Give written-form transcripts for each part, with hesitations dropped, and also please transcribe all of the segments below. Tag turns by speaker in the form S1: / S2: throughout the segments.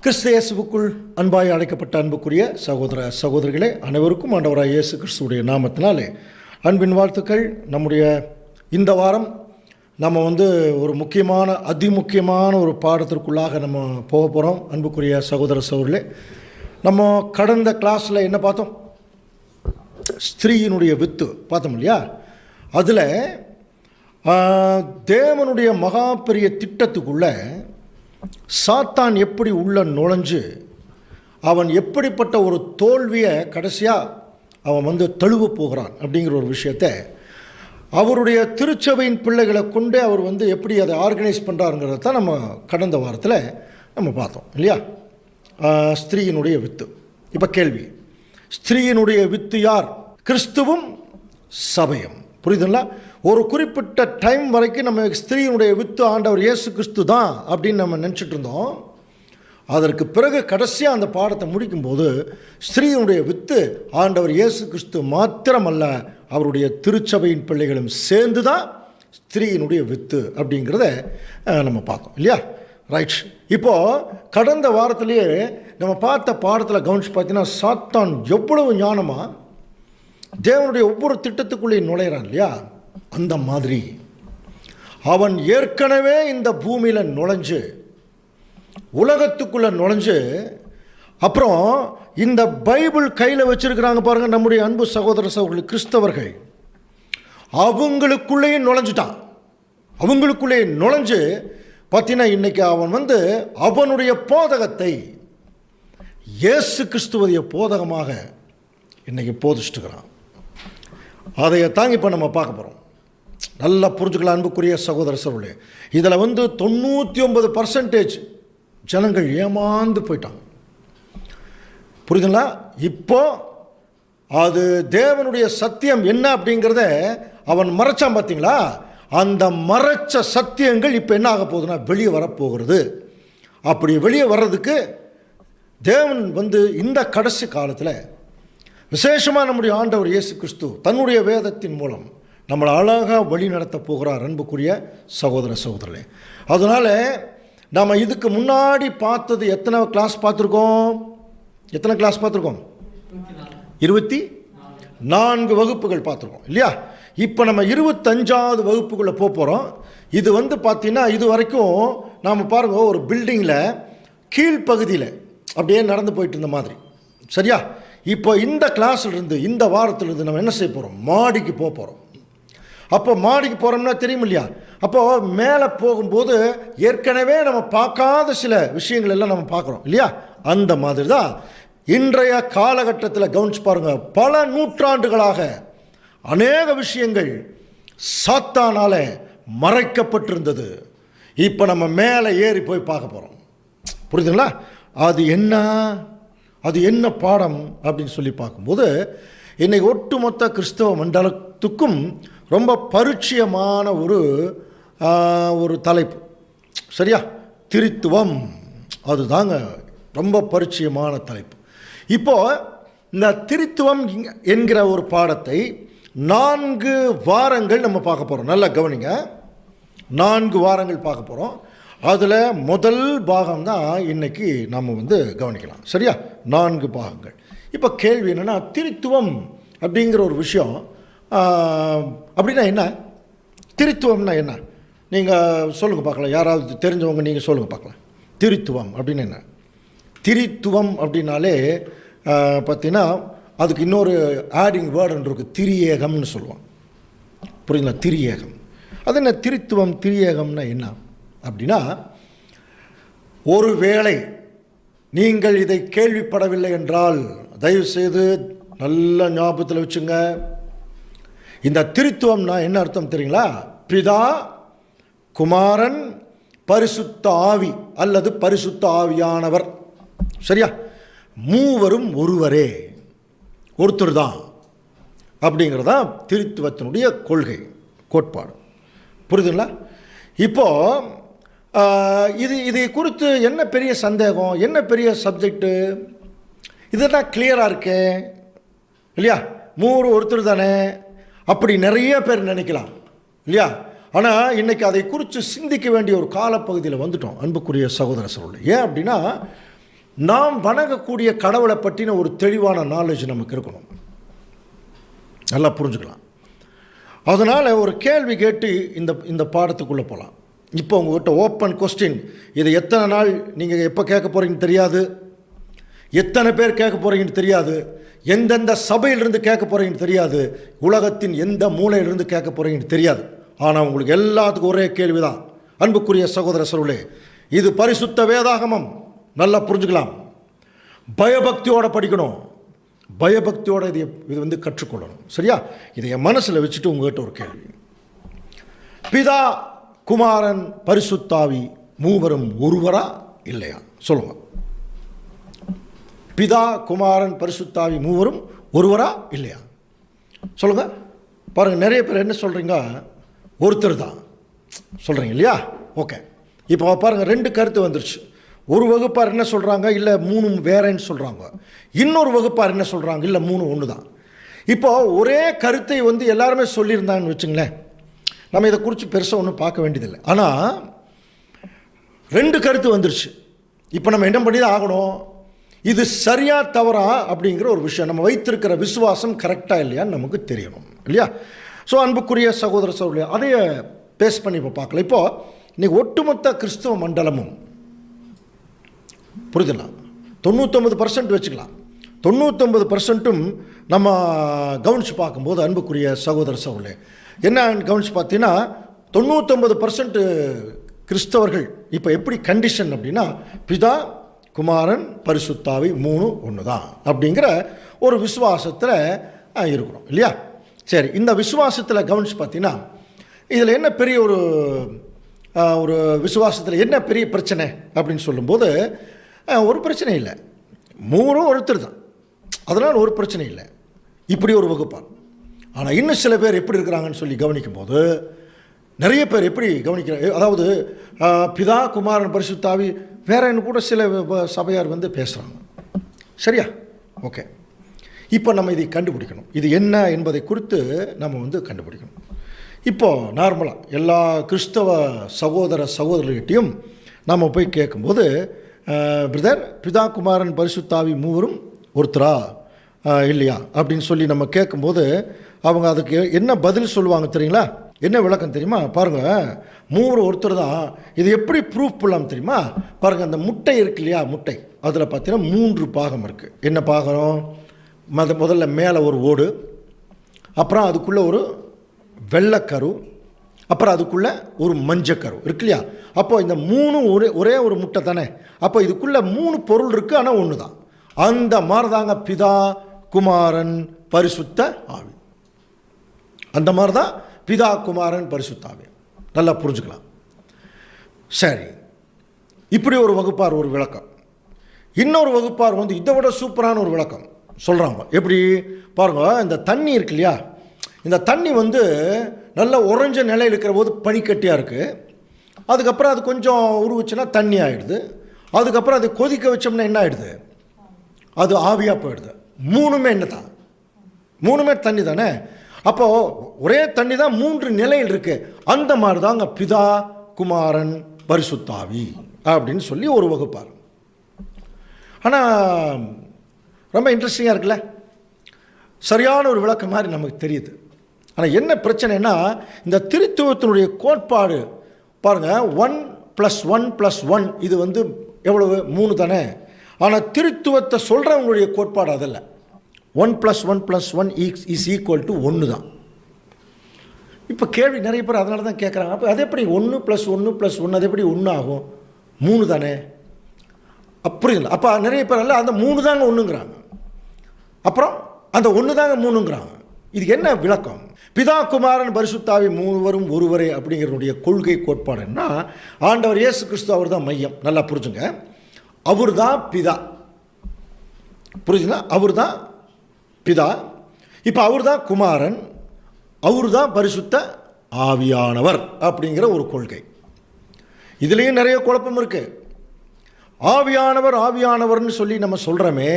S1: கிறிஸ்து இயேசுவுக்குள் அன்பாய் அழைக்கப்பட்ட அன்புக்குரிய சகோதர சகோதரிகளே, அனைவருக்கும் ஆண்டவராக இயேசு கிறிஸ்துவுடைய நாமத்தினாலே அன்பின் வாழ்த்துக்கள். நம்முடைய இந்த வாரம் நம்ம ஒரு அதிமுக்கியமான ஒரு பாடத்திற்குள்ளாக நம்ம போக போகிறோம். அன்புக்குரிய சகோதர சகோதரிகளே, நம்ம கடந்த கிளாஸில் என்ன பார்த்தோம்? ஸ்திரீயினுடைய வித்து பார்த்தோம் இல்லையா? அதில் தேவனுடைய மகா பெரிய திட்டத்துக்குள்ளே சாத்தான் எப்படி உள்ள நுழைஞ்சு அவன் எப்படிப்பட்ட ஒரு தோல்வியை கடைசியாக அவன் தழுவ போகிறான் அப்படிங்கிற ஒரு விஷயத்தை அவருடைய திருச்சபையின் பிள்ளைகளை கொண்டு அவர் எப்படி அதை ஆர்கனைஸ் பண்ணுறாருங்கிறத தான் நம்ம கடந்த வாரத்தில் நம்ம பார்த்தோம் இல்லையா? ஸ்திரீயினுடைய வித்து. இப்போ கேள்வி, ஸ்திரீயினுடைய வித்து யார்? கிறிஸ்துவும் சபையும். புரியுதுங்களா? ஒரு குறிப்பிட்ட டைம் வரைக்கும் நம்ம ஸ்திரீயினுடைய வித்து ஆண்டவர் இயேசு கிறிஸ்து தான் அப்படின்னு நம்ம நினச்சிட்டு இருந்தோம். அதற்கு பிறகு கடைசியாக அந்த பாடத்தை முடிக்கும்போது ஸ்திரீயினுடைய வித்து ஆண்டவர் இயேசு கிறிஸ்து மாத்திரமல்ல, அவருடைய திருச்சபையின் பிள்ளைகளும் சேர்ந்து தான் ஸ்திரீயினுடைய வித்து அப்படிங்கிறத நம்ம பார்த்தோம் இல்லையா? ரைட். இப்போது கடந்த வாரத்திலேயே நம்ம பார்த்த பாடத்தில் கவனிச்சு பார்த்தீங்கன்னா, சாத்தான் எவ்வளவு ஞானமாக தேவனுடைய ஒவ்வொரு திட்டத்துக்குள்ளேயும் நுழையிறான் இல்லையா? அந்த மாதிரி அவன் ஏற்கனவே இந்த பூமியில் நுழைஞ்சு உலகத்துக்குள்ளே நுழைஞ்சு அப்புறம் இந்த பைபிள் கையில் வச்சிருக்கிறாங்க பாருங்கள் நம்முடைய அன்பு சகோதர சகோதரர்கள் கிறிஸ்தவர்கள், அவங்களுக்குள்ளேயும் நுழைஞ்சிட்டான். அவங்களுக்குள்ளேயே நுழைஞ்சு பார்த்தீங்கன்னா இன்றைக்கி அவன் அவனுடைய போதகத்தை இயேசு கிறிஸ்துவதைய போதகமாக இன்றைக்கி போதிச்சுட்டுக்கிறான். அதை தாங்க இப்போ நம்ம பார்க்க போகிறோம். நல்லா புரிஞ்சுக்கலாம் அன்புக்குரிய சகோதர சகோதரர்களே. இதில் 99% ஜனங்கள் ஏமாந்து போயிட்டாங்க. புரியுதுங்களா? இப்போ அது தேவனுடைய சத்தியம் என்ன அப்படிங்கிறத அவன் மறைச்சான் பார்த்தீங்களா? அந்த மறைச்ச சத்தியங்கள் இப்போ என்ன ஆக போகுதுன்னா வெளியே வரப்போகிறது. அப்படி வெளியே வர்றதுக்கு தேவன் இந்த கடைசி காலத்தில் விசேஷமாக நம்முடைய ஆண்டவர் இயேசு கிறிஸ்து தன்னுடைய வேதத்தின் மூலம் நம்மளை அழகாக வழி நடத்த போகிறார் அன்புக்குரிய சகோதர சகோதரர்களே. அதனால் நாம் இதுக்கு முன்னாடி பார்த்தது எத்தனை கிளாஸ் பார்த்துருக்கோம்? 24 வகுப்புகள் பார்த்துருக்கோம் இல்லையா? இப்போ நம்ம 25வது வகுப்புக்குள்ளே போகிறோம். இது பார்த்தீங்கன்னா இது வரைக்கும் நாம் பாருங்கள், ஒரு பில்டிங்கில் கீழ்ப்பகுதியில் அப்படியே நடந்து போயிட்டு இருந்த மாதிரி சரியா? இப்போ இந்த கிளாஸ்லேருந்து இந்த வாரத்திலிருந்து நம்ம என்ன செய்ய போகிறோம்? மாடிக்கு போகிறோம். அப்போ மாடிக்கு போகிறோம்னா தெரியும் இல்லையா? அப்போது மேலே போகும்போது ஏற்கனவே நம்ம பார்க்காத சில விஷயங்கள் எல்லாம் நம்ம பார்க்குறோம் இல்லையா? அந்த மாதிரி தான் இன்றைய காலகட்டத்தில் கவனிச்சு பாருங்கள், பல நூற்றாண்டுகளாக அநேக விஷயங்கள் சாத்தானால் மறைக்கப்பட்டிருந்தது. இப்போ நம்ம மேலே ஏறி போய் பார்க்க போகிறோம். புரியுதுங்களா? அது என்ன பாடம் அப்படின்னு சொல்லி பார்க்கும்போது இன்றைக்கி ஒட்டுமொத்த கிறிஸ்தவ மண்டலத்துக்கும் ரொம்ப பரிச்சயமான ஒரு தலைப்பு சரியா? திரித்துவம். அதுதாங்க ரொம்ப பரிச்சயமான தலைப்பு. இப்போது இந்த திரித்துவம் என்கிற ஒரு பாடத்தை 4 வாரங்கள் நம்ம பார்க்க போகிறோம். நல்லா கவனிங்க, 4 வாரங்கள் பார்க்க போகிறோம். அதில் முதல் பாகம் தான் இன்றைக்கி நம்ம கவனிக்கலாம் சரியா? 4 பாகங்கள். இப்போ கேள்வி என்னென்னா, திரித்துவம் அப்படிங்கிற ஒரு விஷயம் அப்படின்னா என்ன? திரித்துவம்னா என்ன? நீங்கள் சொல்லுங்கள் பார்க்கலாம். யாராவது தெரிஞ்சவங்க நீங்கள் சொல்லுங்கள் பார்க்கலாம். திரித்துவம் அப்படின்னு என்ன? திரித்துவம் அப்படின்னாலே பார்த்தீங்கன்னா அதுக்கு இன்னொரு ஆடிங் வேர்டு இருக்குது, திரியேகம்னு சொல்லுவாங்க. புரியுங்களா? திரியேகம். அது என்ன? திரித்துவம் திரியேகம்னா என்ன அப்படின்னா, ஒருவேளை நீங்கள் இதை கேள்விப்படவில்லை என்றால் தயவுசெய்து நல்ல ஞாபகத்தில் வச்சுங்க. இந்த திரித்துவம்னா என்ன அர்த்தம் தெரியுங்களா? பிதா, குமாரன், பரிசுத்த ஆவி அல்லது பரிசுத்த ஆவியானவர் சரியா? மூவரும் ஒருவரே, ஒருத்தர் தான் அப்படிங்கிறதான் திரித்துவத்தினுடைய கோட்பாடு. புரியுதுங்களா? இப்போது இதை குறித்து என்ன பெரிய சந்தேகம், என்ன பெரிய சப்ஜெக்டு? இதெல்லாம் கிளியராக இருக்கே இல்லையா? ஒருத்தர் தானே அப்படி நிறைய பேர் நினைக்கலாம் இல்லையா? ஆனால் இன்றைக்கி அதை குறித்து சிந்திக்க வேண்டிய ஒரு காலப்பகுதியில் வந்துட்டோம் அன்புக்குரிய சகோதர சகோதரி. ஏன் அப்படின்னா நாம் வணங்கக்கூடிய கடவுளை பற்றின ஒரு தெளிவான நாலேஜ் நமக்கு இருக்கணும். நல்லா புரிஞ்சுக்கலாம். அதனால் ஒரு கேள்வி கேட்டு இந்த பாடத்துக்குள்ளே போகலாம். இப்போ உங்கள்கிட்ட ஓப்பன் கொஸ்டின். இது எத்தனை நாள் நீங்கள் எப்போ கேட்க போகிறீங்கன்னு தெரியாது, எத்தனை பேர் கேட்க போகிறீங்கன்னு தெரியாது, எந்தெந்த சபையிலிருந்து கேட்க போகிறீங்கன்னு தெரியாது, உலகத்தின் எந்த மூலையிலிருந்து கேட்க போகிறீங்கன்னு தெரியாது. ஆனால் உங்களுக்கு எல்லாத்துக்கும் ஒரே கேள்வி தான். அன்புக்குரிய சகோதர சகோதரிகளே, இது பரிசுத்த வேதாகமம். நல்லா புரிஞ்சுக்கலாம். பயபக்தியோடு படிக்கணும், பயபக்தியோடு இது கற்றுக்கொள்ளணும். சரியா? இதை என் மனசில் வச்சுட்டு உங்கள்கிட்ட ஒரு கேள்வி. பிதா, குமாரன், பரிசுத்தாவி மூவரும் ஒருவரா இல்லையா? சொல்லுங்க. பிதா, குமாரன், பரிசுத்தாவி மூவரும் ஒருவரா இல்லையா? சொல்லுங்க. பாருங்கள், நிறைய பேர் என்ன சொல்கிறீங்க, ஒருத்தர் தான் சொல்கிறீங்க இல்லையா? ஓகே. இப்போ பாருங்கள், 2 கருத்து வந்துருச்சு. ஒரு வகுப்பார் என்ன சொல்கிறாங்க, இல்லை 3 வேறேன்னு சொல்கிறாங்க. இன்னொரு வகுப்பார் என்ன சொல்கிறாங்க, இல்லை 3 ஒன்று தான். இப்போ ஒரே கருத்தை எல்லாருமே சொல்லியிருந்தாங்கன்னு வச்சுங்களேன், நம்ம இதை குறித்து பெருசாக ஒன்றும் பார்க்க வேண்டியதில்லை. ஆனால் 2 கருத்து வந்துருச்சு. இப்போ நம்ம என்ன பண்ணி தான் ஆகணும், இது சரியா தவறா அப்படிங்கிற ஒரு விஷயம். நம்ம வைத்திருக்கிற விசுவாசம் கரெக்டாக இல்லையான்னு நமக்கு தெரியணும் இல்லையா? ஸோ அன்புக்குரிய சகோதர சகோதரி, அதையே பேஸ் பண்ணி இப்போ பார்க்கலாம். இப்போது இன்றைக்கி ஒட்டுமொத்த கிறிஸ்தவ மண்டலமும் புரிதலாம், 99% வச்சுக்கலாம். 99%ம் நம்ம கவனித்து பார்க்கும்போது அன்புக்குரிய சகோதர சகோதரி என்ன கவனித்து பார்த்தீங்கன்னா, 99% கிறிஸ்தவர்கள் இப்போ எப்படி கண்டிஷன் அப்படின்னா, பிதா, குமாரன், பரிசுத்தாவி 3 ஒன்று தான் அப்படிங்கிற ஒரு விசுவாசத்தில் இருக்கிறோம் இல்லையா? சரி, இந்த விசுவாசத்தில் கவனித்து பார்த்தீங்கன்னா, இதில் என்ன பெரிய ஒரு விசுவாசத்தில் என்ன பெரிய பிரச்சனை அப்படின்னு சொல்லும்போது, ஒரு பிரச்சனை இல்லை, 3 ஒருத்தர் தான், அதனால் ஒரு பிரச்சனை இல்லை. இப்படி ஒரு வகுப்பார். ஆனால் இன்னும் சில பேர் எப்படி இருக்கிறாங்கன்னு சொல்லி கவனிக்கும்போது, நிறைய பேர் எப்படி கவனிக்கிற, அதாவது பிதா, குமாரன், பரிசுத்தாவி வேறன்னு கூட சில சபையார் பேசுகிறாங்க. சரியா? ஓகே. இப்போ நம்ம இதை கண்டுபிடிக்கணும், இது என்ன என்பதை குறித்து நம்ம கண்டுபிடிக்கணும். இப்போது நார்மலாக எல்லா கிறிஸ்தவ சகோதர சகோதரிகிட்டையும் நம்ம போய் கேட்கும்போது, பிரதர், பிதா, குமாரன், பரிசுத்தாவி மூவரும் ஒருத்தரா இல்லையா அப்படின்னு சொல்லி நம்ம கேட்கும்போது, அவங்க அதுக்கு என்ன பதில் சொல்லுவாங்க தெரியுங்களா? என்ன விளக்கம் தெரியுமா? பாருங்கள், 3 ஒருத்தர் தான். இது எப்படி ப்ரூஃப் பண்ணலாம் தெரியுமா? பாருங்கள், அந்த முட்டை இருக்கு இல்லையா, முட்டை, அதில் பார்த்தீங்கன்னா 3 பாகம் இருக்குது. என்ன பாகம்? முதல்ல மேலே ஒரு ஓடு, அப்புறம் அதுக்குள்ளே ஒரு வெள்ளைக்கரு, அப்புறம் அதுக்குள்ளே ஒரு மஞ்சக்கரு இருக்கு இல்லையா? அப்போ இந்த 3 ஒரே ஒரு முட்டை தானே. அப்போ இதுக்குள்ளே 3 பொருள் இருக்குது, ஆனால் ஒன்று தான். அந்த மாதிரி தாங்க பிதா, குமாரன், பரிசுத்த ஆவி. அந்த மாதிரி தான் பிதா, குமாரன், பரிசுத்த ஆவி. நல்லா புரிஞ்சுக்கலாம். சரி, இப்படி ஒரு வகுப்பார் ஒரு விளக்கம். இன்னொரு வகுப்பார் இதை விட சூப்பரான ஒரு விளக்கம் சொல்கிறாங்க. எப்படி பாருங்கள், இந்த தண்ணி இருக்கு இல்லையா, இந்த தண்ணி நல்லா உறைஞ்ச நிலையில் இருக்கிற போது பனிக்கட்டியாக இருக்குது. அதுக்கப்புறம் அது கொஞ்சம் உருகுச்சுன்னா தண்ணி ஆகிடுது. அதுக்கப்புறம் அது கொதிக்க வச்சோம்னா என்ன ஆகிடுது, அது ஆவியாக போயிடுது. 3மே என்ன தான், 3மே தண்ணி தானே. அப்போது ஒரே தண்ணி தான் 3 நிலையில் இருக்குது. அந்த மாதிரி தாங்க பிதா, குமாரன், பரிசுத்தாவி அப்படின்னு சொல்லி ஒரு வகுப்பார். ஆனால் ரொம்ப இன்ட்ரெஸ்டிங்காக இருக்குல்ல, சரியான ஒரு விளக்கம் மாதிரி நமக்கு தெரியுது. ஆனால் என்ன பிரச்சனைனா, இந்த திருத்துவத்தினுடைய கோட்பாடு பாருங்கள், 1 + 1 + 1 இது எவ்வளவு, 3 தானே. ஆனால் திருத்துவத்தை சொல்கிறவங்களுடைய கோட்பாடு அதில்லை. 1 + 1 + 1 = 1 தான். இப்போ கேள்வி நிறைய பேர் அதனால தான் கேட்குறாங்க, அப்போ அது எப்படி 1 + 1 + 1 அது எப்படி 1 ஆகும், 3 தானே. புரியுதுல்ல? அப்போ நிறைய பேர் அல்ல, அந்த 3 தாங்க 1ங்கிறாங்க, அப்புறம் அந்த 1 தாங்க 3ங்கிறாங்க. இதுக்கு என்ன விளக்கம்? பிதா, குமாரன், பரிசுத்தாவி மூவரும் ஒருவரே அப்படிங்கிறனுடைய கொள்கை கோட்பாடுன்னா, ஆண்டவர் இயேசு கிறிஸ்து அவர் தான் மையம். நல்லா புரிஞ்சுங்க, அவர் தான் பிதா. புரிஞ்சுங்களா? அவர் தான் பிதா. இப்போ அவர் தான் குமாரன், அவர் தான் பரிசுத்த ஆவியானவர் அப்படிங்கிற ஒரு கொள்கை. இதுலேயும் நிறைய குழப்பம் இருக்குது. ஆவியானவர் ஆவியானவர்னு சொல்லி நம்ம சொல்கிறோமே,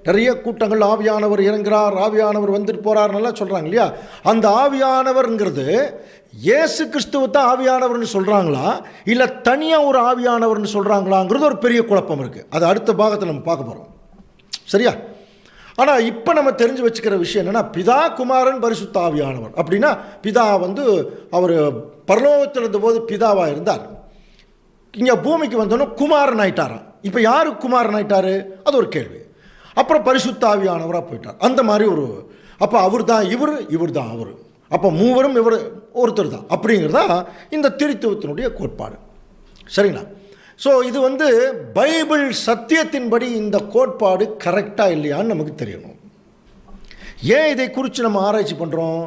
S1: நிறைய கூட்டங்கள் ஆவியானவர் இறங்குறார், ஆவியானவர் வந்துட்டு போகிறார் நல்லா சொல்கிறாங்க இல்லையா? அந்த ஆவியானவர்ங்கிறது இயேசு கிறிஸ்துவை தான் ஆவியானவர்னு சொல்கிறாங்களா, இல்லை தனியாக ஒரு ஆவியானவர்னு சொல்கிறாங்களாங்கிறது ஒரு பெரிய குழப்பம் இருக்குது. அது அடுத்த பாகத்தில் நம்ம பார்க்க போகிறோம். சரியா? ஆனால் இப்போ நம்ம தெரிஞ்சு வச்சுக்கிற விஷயம் என்னென்னா, பிதா குமாரன் பரிசுத்த ஆவியானவர். அப்படின்னா பிதா அவர் பரலோகத்தில் இருந்தபோது பிதாவாக இருந்தார், இங்கே பூமிக்கு வந்தோன்னே குமாரன் ஆயிட்டாராம். இப்போ யாரு குமாரன் ஆயிட்டாரு? அது ஒரு கேள்வி. அப்புறம் பரிசுத்த ஆவியானவராக போயிட்டார். அந்த மாதிரி அப்போ அவர் தான் இவர் தான் அவர், அப்போ மூவரும் இவர் ஒருத்தர் தான் அப்படிங்கிறதா இந்த திரித்துவத்தினுடைய கோட்பாடு. சரிங்களா? ஸோ இது பைபிள் சத்தியத்தின்படி இந்த கோட்பாடு கரெக்டாக இல்லையான்னு நமக்கு தெரியணும். ஏன் இதை குறித்து நம்ம ஆராய்ச்சி பண்ணுறோம்?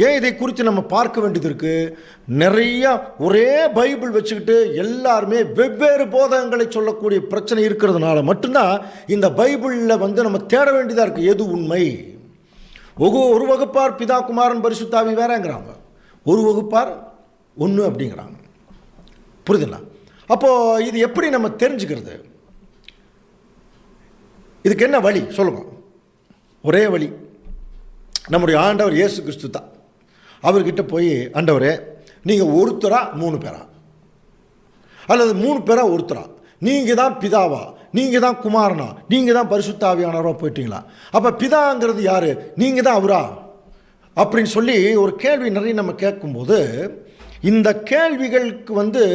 S1: ஏன் இதை குறித்து நம்ம பார்க்க வேண்டியது இருக்குது? நிறையா ஒரே பைபிள் வச்சுக்கிட்டு எல்லாருமே வெவ்வேறு போதகங்களை சொல்லக்கூடிய பிரச்சனை இருக்கிறதுனால மட்டும்தான் இந்த பைபிளில் நம்ம தேட வேண்டியதாக இருக்குது எது உண்மை. ஒரு வகுப்பார் பிதா குமாரன் பரிசுத்தாவி வேறங்கிறாங்க, ஒரு வகுப்பார் ஒன்று அப்படிங்கிறாங்க. புரியுதுங்களா? அப்போது இது எப்படி நம்ம தெரிஞ்சுக்கிறது? இதுக்கு என்ன வழி சொல்லுங்க? ஒரே வழி, நம்முடைய ஆண்டவர் இயேசு கிறிஸ்து தான். அவர்கிட்ட போய், ஆண்டவரே நீங்கள் ஒருத்தரா 3 பேரா, அல்லது 3 பேரா ஒருத்தரா, நீங்கள் தான் பிதாவா, நீங்கள் தான் குமாரனா, நீங்கள் தான் பரிசுத்த ஆவியானவராக போயிட்டீங்களா? அப்போ பிதாங்கிறது யார்? நீங்கள் தான் அவரா அப்படின்னு சொல்லி ஒரு கேள்வி நிறைய நம்ம கேட்கும்போது, இந்த கேள்விகளுக்கு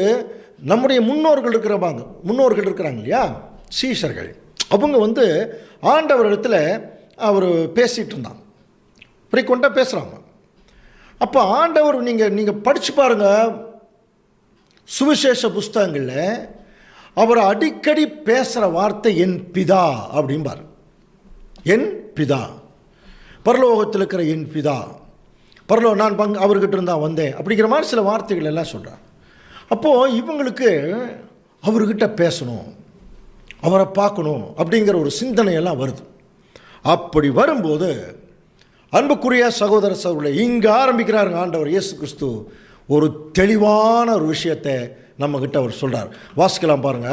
S1: நம்முடைய முன்னோர்கள் இருக்கிறாங்க இல்லையா, சீஷர்கள், அவங்க ஆண்டவரிடத்தில் அவர் பேசிகிட்டு இருந்தாங்க, ஃப்ரீக்வெண்ட்டாக பேசுகிறாங்க. அப்போ ஆண்டவர் நீங்கள் படித்து பாருங்கள், சுவிசேஷ புஸ்தகங்களில் அவர் அடிக்கடி பேசுகிற வார்த்தை என் பிதா அப்படிம்பார். என் பிதா, பரலோகத்தில் இருக்கிற என் பிதா, நான் அவர்கிட்ட இருந்தால் வந்தேன் அப்படிங்கிற மாதிரி சில வார்த்தைகள் எல்லாம் சொல்கிறார். அப்போது இவங்களுக்கு அவர்கிட்ட பேசணும், அவரை பார்க்கணும் அப்படிங்கிற ஒரு சிந்தனையெல்லாம் வருது. அப்படி வரும்போது அன்புக்குரிய சகோதர சகோதரர்களே, இங்கே ஆரம்பிக்கிறாருங்க ஆண்டவர் இயேசு கிறிஸ்து ஒரு தெளிவான ஒரு விஷயத்தை நம்மகிட்ட அவர் சொல்கிறார். வாசிக்கலாம் பாருங்க,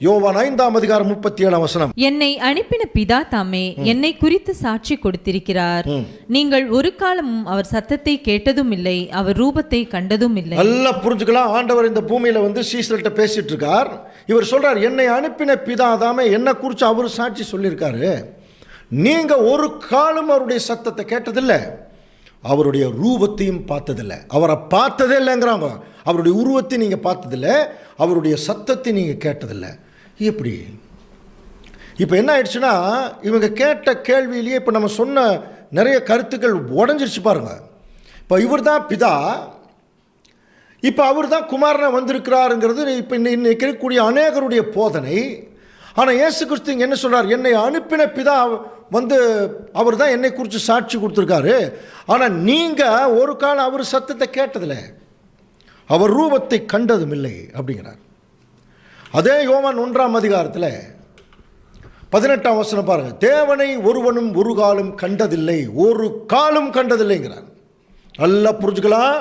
S1: யோவான் 5:37.
S2: என்னை அனுப்பின பிதா தாமே என்னை குறித்து சாட்சி கொடுத்திருக்கிறார். நீங்கள் ஒரு காலமும் அவர் சத்தத்தை கேட்டதும் இல்லை, அவர் ரூபத்தை கண்டதும் இல்லை. நல்லா
S1: புரிஞ்சுக்கலாம். ஆண்டவர் இந்த பூமியில சீசர்கிட்ட பேசிட்டு இருக்கார். இவர் சொல்றார், என்னை அனுப்பின பிதா தாமே என்னை குறித்து அவர் சாட்சி சொல்லியிருக்காரு. நீங்க ஒரு காலம் அவருடைய சத்தத்தை கேட்டதில்லை, அவருடைய ரூபத்தையும் பார்த்ததில்லை, அவரை பார்த்ததே இல்லைங்கிறாங்க. அவருடைய உருவத்தை நீங்கள் பார்த்ததில்லை, அவருடைய சத்தத்தை நீங்கள் கேட்டதில்லை. எப்படி? இப்போ என்ன ஆயிடுச்சுன்னா, இவங்க கேட்ட கேள்வியிலேயே இப்போ நம்ம சொன்ன நிறைய கருத்துக்கள் உடஞ்சிருச்சு பாருங்க. இப்போ இவர் தான் பிதா, இப்போ அவர் தான் குமாரனை வந்திருக்கிறாருங்கிறது இப்போ இன்னைக்கு இருக்கக்கூடிய அநேகருடைய போதனை. ஆனால் இயேசு கிறிஸ்து இங்கே என்ன சொல்கிறார்? என்னை அனுப்பின பிதா அவர் தான் என்னை குறித்து சாட்சி கொடுத்துருக்காரு. ஆனால் நீங்கள் ஒரு காலம் அவர் சத்தத்தை கேட்டதில்லை, அவர் ரூபத்தை கண்டதும் இல்லை அப்படிங்கிறார். அதே யோவான் 1 18 பாருங்க, தேவனை ஒருவனும் ஒரு காலம் கண்டதில்லை, ஒரு காலம் கண்டதில்லைங்கிறார். நல்லா புரிஞ்சுக்கலாம்.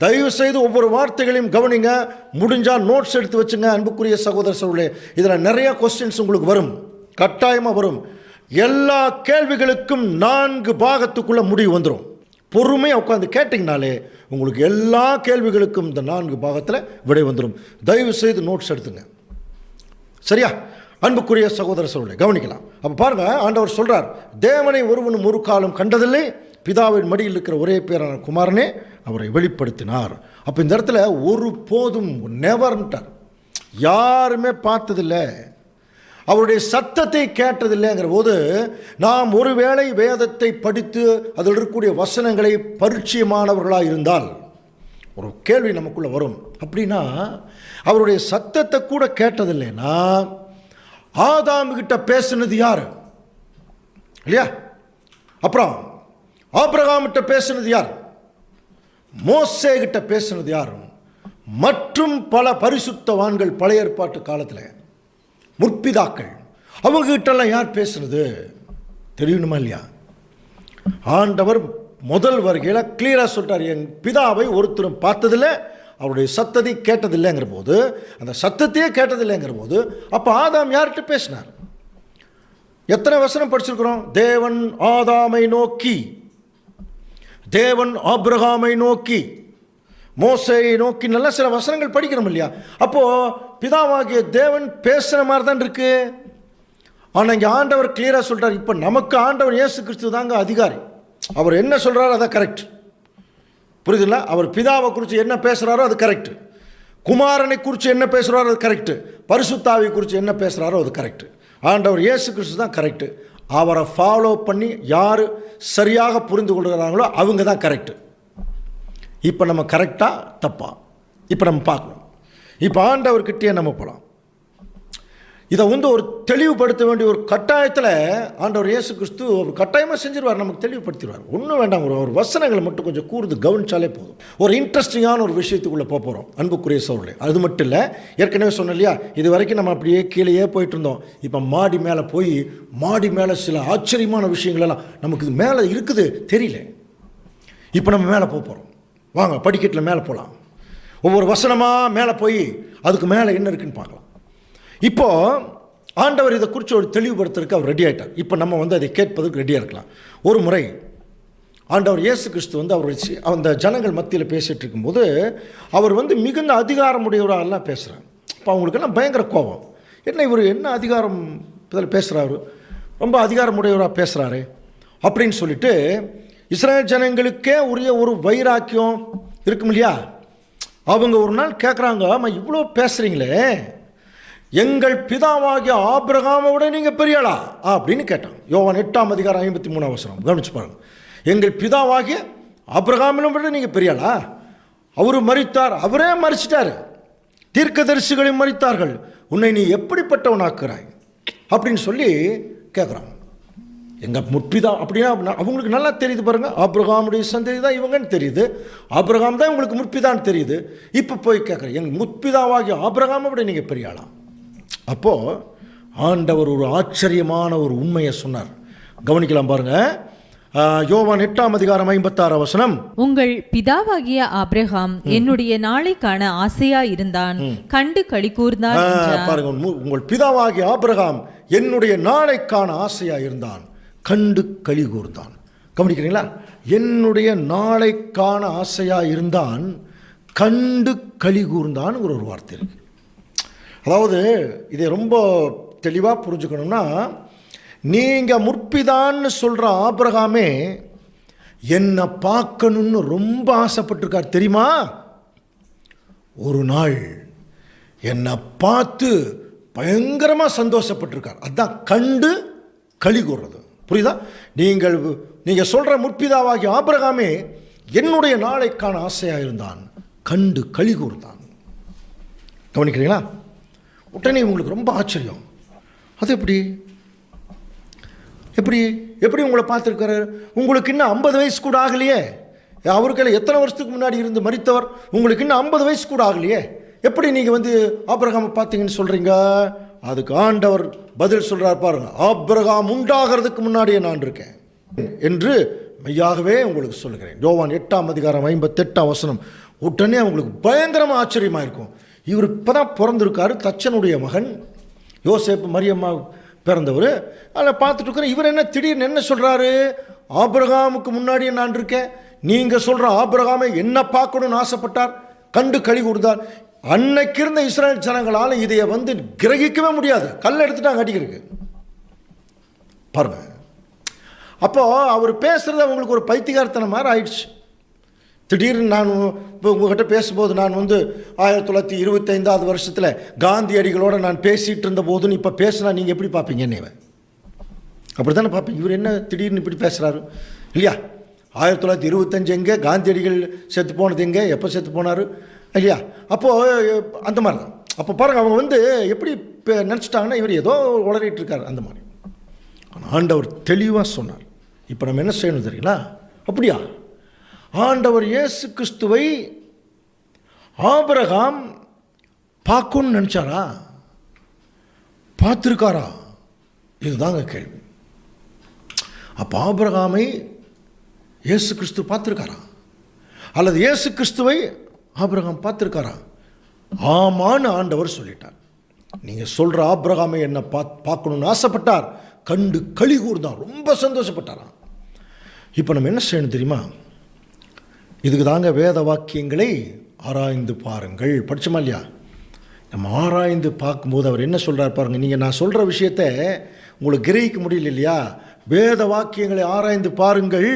S1: தயவு செய்து ஒவ்வொரு வார்த்தைகளையும் கவனிங்க, முடிஞ்சால் நோட்ஸ் எடுத்து வச்சுங்க. அன்புக்குரிய சகோதர சகோதரர்களே, இதில் நிறைய கொஸ்டின்ஸ் உங்களுக்கு வரும், கட்டாயமாக வரும். எல்லா கேள்விகளுக்கும் 4 பாகத்துக்குள்ள முடிவு வந்துடும். பொறுமையாக உட்காந்து கேட்டிங்கனாலே உங்களுக்கு எல்லா கேள்விகளுக்கும் இந்த 4 பாகத்தில் விடை வந்துடும். தயவு செய்து நோட்ஸ் எடுத்துங்க. சரியா? அன்புக்குரிய சகோதர சகோதரர்களே, கவனிக்கலாம். அப்போ பாருங்க, ஆண்டவர் சொல்றார், தேவனை ஒருவனும் ஒரு காலம் கண்டதில்லை, பிதாவின் மடியில் இருக்கிற ஒரே பேரான குமாரனே அவரை வெளிப்படுத்தினார். அப்போ இந்த இடத்துல ஒரு போதும் நெவர்ன்ட்டார், யாருமே பார்த்ததில்லை, அவருடைய சத்தத்தை கேட்டதில்லைங்கிற போது, நாம் ஒருவேளை வேதத்தை படித்து அதில் இருக்கக்கூடிய வசனங்களை பரிச்சயமானவர்களாக இருந்தால் ஒரு கேள்வி நமக்குள்ள வரும். அப்படின்னா அவருடைய சத்தத்தை கூட கேட்டதில்லைன்னா ஆதாம் கிட்ட பேசுனது யார் இல்லையா? அப்புறம் ஆபிரகாம் கிட்ட பேசுனது யார்? மோசே கிட்ட பேசுனது யார்? மற்றும் பல பரிசுத்தவான்கள் பழைய ஏற்பாட்டு காலத்தில் முற்பிதாக்கள், அவங்க கிட்டலாம் யார் பேசுனது தெரியணுமா இல்லையா? ஆண்டவர் முதல் வருகையில் கிளியராக சொல்லிட்டார், என் பிதாவை ஒருத்தரும் பார்த்ததில்லை, அவருடைய சத்தத்தை கேட்டதில்லைங்கிற போது, அந்த சத்தத்தையே கேட்டதில்லைங்கிற போது, அப்போ ஆதாம் யார்கிட்ட பேசினார்? எத்தனை வசனம் படிச்சிருக்கிறோம்? தேவன் ஆதாமை நோக்கி, தேவன் ஆபிரகாமை நோக்கி, மோசேயை நோக்கி, நல்ல சில வசனங்கள் படிக்கிறோம் இல்லையா? அப்போது பிதாவாகிய தேவன் பேசுகிற மாதிரி தான் இருக்கு. ஆனால் இங்கே ஆண்டவர் கிளியராக சொல்கிறார், இப்போ நமக்கு ஆண்டவர் இயேசு கிறிஸ்து தாங்க அதிகாரி. அவர் என்ன சொல்கிறாரோ அதான் கரெக்ட். புரியுதுல்ல? அவர் பிதாவை குறித்து என்ன பேசுகிறாரோ அது கரெக்டு, குமாரனை குறித்து என்ன பேசுகிறாரோ அது கரெக்டு, பரிசுத்தாவை குறித்து என்ன பேசுகிறாரோ அது கரெக்டு. ஆண்டவர் இயேசு கிறிஸ்து தான் கரெக்டு. அவரை ஃபாலோ பண்ணி யார் சரியாக புரிந்து கொள்கிறாங்களோ அவங்க தான் கரெக்டு. இப்போ நம்ம கரெக்டாக தப்பா இப்போ நம்ம பார்க்கணும். இப்போ ஆண்டவர்கிட்டயே நம்ம போகலாம். இதை ஒரு தெளிவுபடுத்த வேண்டிய ஒரு கட்டாயத்தில் ஆண்டவர் இயேசு கிறிஸ்து ஒரு கட்டாயமாக செஞ்சிருவார், நமக்கு தெளிவுபடுத்திடுவார். ஒன்றும் வேண்டாம், ஒரு வசனங்களை மட்டும் கொஞ்சம் கூர்ந்து கவனிச்சாலே போதும். ஒரு இன்ட்ரெஸ்டிங்கான ஒரு விஷயத்துக்குள்ளே போகிறோம் அன்புக்குரிய சகோதரர்களே. அது மட்டும் இல்லை, ஏற்கனவே சொன்னோம் இல்லையா, இது வரைக்கும் நம்ம அப்படியே கீழேயே போயிட்டு இருந்தோம். இப்போ மாடி மேலே போய் மாடி மேலே சில ஆச்சரியமான விஷயங்களெல்லாம் நமக்கு இது மேலே இருக்குது தெரியல. இப்போ நம்ம மேலே போகிறோம். வாங்க படிக்கட்டில் மேலே போகலாம். ஒவ்வொரு வசனமாக மேலே போய் அதுக்கு மேலே என்ன இருக்குன்னு பார்க்கலாம். இப்போது ஆண்டவர் இதை குறித்து ஒரு தெளிவுபடுத்துறதுக்கு அவர் ரெடி ஆகிட்டார். இப்போ நம்ம அதை கேட்பதற்கு ரெடியாக இருக்கலாம். ஒரு முறை ஆண்டவர் இயேசு கிறிஸ்து அவர் அந்த ஜனங்கள் மத்தியில் பேசிகிட்டு இருக்கும்போது அவர் மிகுந்த அதிகாரமுடையவரெல்லாம் பேசுகிறார். இப்போ அவங்களுக்கெல்லாம் பயங்கர கோபம். என்ன இவர் என்ன அதிகாரம் இதில் பேசுகிறாரு, ரொம்ப அதிகாரமுடையவராக பேசுகிறாரு அப்படின்னு சொல்லிட்டு இஸ்ரவேல் ஜனங்களுக்கே உரிய ஒரு வைராக்கியம் இருக்கும் இல்லையா, அவங்க ஒரு நாள் கேட்குறாங்க, ஆமாம் இவ்வளோ பேசுகிறீங்களே, எங்கள் பிதாவாகிய ஆபிரகாமை விட நீங்கள் பெரியாளா அப்படின்னு கேட்டாங்க. யோவான் 8:53 கவனிச்சு பாருங்க. எங்கள் பிதாவாகிய ஆபிரகாமிலும் விட நீங்கள் பெரியாளா? அவர் மரித்தார், அவரே மரிச்சிட்டார், தீர்க்கதரிசிகளையும் மரித்தார்கள், உன்னை நீ எப்படிப்பட்டவனாக்குறாய் அப்படின்னு சொல்லி கேட்குறாங்க. எங்கள் முற்பிதா அப்படின்னா அவங்களுக்கு நல்லா தெரியுது பாருங்க, ஆபிரகாமுடைய சந்ததி தான் இவங்கன்னு தெரியுது, ஆபிரகாம் தான் உங்களுக்கு முற்பிதான்னு தெரியுது. இப்போ போய் கேட்குறேன், எங்கள் முற்பிதாவாகிய ஆபிரகாமை விட நீங்கள் பெரியாளா? அப்போது ஆண்டவர் ஒரு ஆச்சரியமான ஒரு உண்மையை சொன்னார். கவனிக்கலாம் பாருங்க. யோவான் 8:56
S2: உங்கள் பிதாவாகிய ஆபிரகாம் என்னுடைய நாளை காண ஆசையா இருந்தான், கண்டு களி கூர்ந்தான்.
S1: பாருங்க, உங்கள் பிதாவாகிய ஆபிரகாம் என்னுடைய நாளை காண ஆசையா இருந்தான், கண்டு களி கூர்ந்தான். கவனிக்கிறீங்களா? என்னுடைய நாளை காண ஆசையா இருந்தான், கண்டு களி கூர்ந்தான் ஒரு வார்த்தை இருக்கு. அதாவது இதை ரொம்ப தெளிவாக புரிஞ்சுக்கணும்னா, நீங்கள் முற்பிதான்னு சொல்கிற ஆபிரகாமே என்னை பார்க்கணுன்னு ரொம்ப ஆசைப்பட்டிருக்கார் தெரியுமா? ஒரு நாள் என்னை பார்த்து பயங்கரமாக சந்தோஷப்பட்டிருக்கார். அதுதான் கண்டு களி கூறுறது. புரியுதா? நீங்கள் சொல்கிற முற்பிதாவாகிய ஆபிரகாமே என்னுடைய நாளைக்கான ஆசையாக இருந்தான், கண்டு களி கூர்ந்தான். கவனிக்கிறீங்களா? உடனே உங்களுக்கு ரொம்ப ஆச்சரியம். அது எப்படி எப்படி எப்படி உங்களை பார்த்துருக்காரு? உங்களுக்கு இன்னும் 50 வயசு கூட ஆகலையே. அவருக்கெல்லாம் எத்தனை வருஷத்துக்கு முன்னாடி இருந்து மரித்தவர், உங்களுக்கு இன்னும் 50 வயசு கூட ஆகலையே, எப்படி நீங்கள் ஆபிரகாமை பார்த்தீங்கன்னு சொல்கிறீங்க? அதுக்கு ஆண்டவர் பதில் சொல்கிறார் பாருங்க. ஆபிரகாம் உண்டாகிறதுக்கு முன்னாடியே நான் இருக்கேன் என்று மெய்யாகவே உங்களுக்கு சொல்லுகிறேன். யோவான் 8:58 உடனே அவங்களுக்கு பயங்கரமாக ஆச்சரியமாக இருக்கும். இவர் இப்போ தான் பிறந்திருக்காரு, தச்சனுடைய மகன், யோசேப்பு மரியம்மா பிறந்தவர். அதில் பார்த்துட்டு இருக்கிற இவர் என்ன திடீர்னு என்ன சொல்கிறாரு? ஆபிரகாமுக்கு முன்னாடியே நான் இருக்கேன். நீங்கள் சொல்கிற ஆபிரகாமை என்ன பார்க்கணும்னு ஆசைப்பட்டார், கண்டு களி கூர்ந்தார். அன்னைக்கு இருந்த இஸ்ரவேல் ஜனங்களால் இதைய கிரகிக்கவே முடியாது. கல் எடுத்துட்டாங்க அடிக்கிறதுக்கு பாருங்க. அப்போ அவர் பேசுறது அவங்களுக்கு ஒரு பைத்தியகாரத்தனம் மாதிரி ஆயிடுச்சு. திடீர்னு நான் இப்போ உங்கள்கிட்ட பேசும்போது நான் 1925 வருஷத்தில் காந்தியடிகளோடு நான் பேசிகிட்டு இருந்த போதுன்னு இப்போ பேசுனா நீங்கள் எப்படி பார்ப்பீங்க? என்னைவ அப்படி தானே பார்ப்பீங்க. இவர் என்ன திடீர்னு இப்படி பேசுகிறாரு இல்லையா? 1925 எங்கே, காந்தியடிகள் செத்து போனது எங்கே, எப்போ செத்து போனார் இல்லையா? அப்போது அந்த மாதிரி தான். அப்போ பாருங்கள், அவங்க எப்படி நினச்சிட்டாங்கன்னா இவர் ஏதோ உளறிட்டு இருக்கார் அந்த மாதிரி. ஆனால் ஆண்டவர் தெளிவாக சொன்னார். இப்போ நம்ம என்ன செய்யணும் தெரியுங்களா? அப்படியா? ஆண்டவர் இயேசு கிறிஸ்துவை ஆபிரகாம் பார்க்கணும்னு நினச்சாரா? பார்த்துருக்காரா? இதுதாங்க கேள்வி. அப்போ ஆபிரகாமை இயேசு கிறிஸ்து பார்த்துருக்காரா? அல்லது இயேசு கிறிஸ்துவை ஆபிரகாம் பார்த்துருக்காரா? ஆமான்னு ஆண்டவர் சொல்லிட்டார். நீங்கள் சொல்கிற ஆபிரகாமை என்னை பார்க்கணுன்னு ஆசைப்பட்டார், கண்டு களி கூர்ந்தார், ரொம்ப சந்தோஷப்பட்டாராம். இப்போ நம்ம என்ன செய்யணும் தெரியுமா? இதுக்கு தாங்க வேத வாக்கியங்களை ஆராய்ந்து பாருங்கள் படிச்சோமா இல்லையா? நம்ம ஆராய்ந்து பார்க்கும்போது அவர் என்ன சொல்கிறார் பாருங்கள். நீங்கள் நான் சொல்கிற விஷயத்தை உங்களுக்கு கிரகிக்க முடியல இல்லையா? வேத வாக்கியங்களை ஆராய்ந்து பாருங்கள்.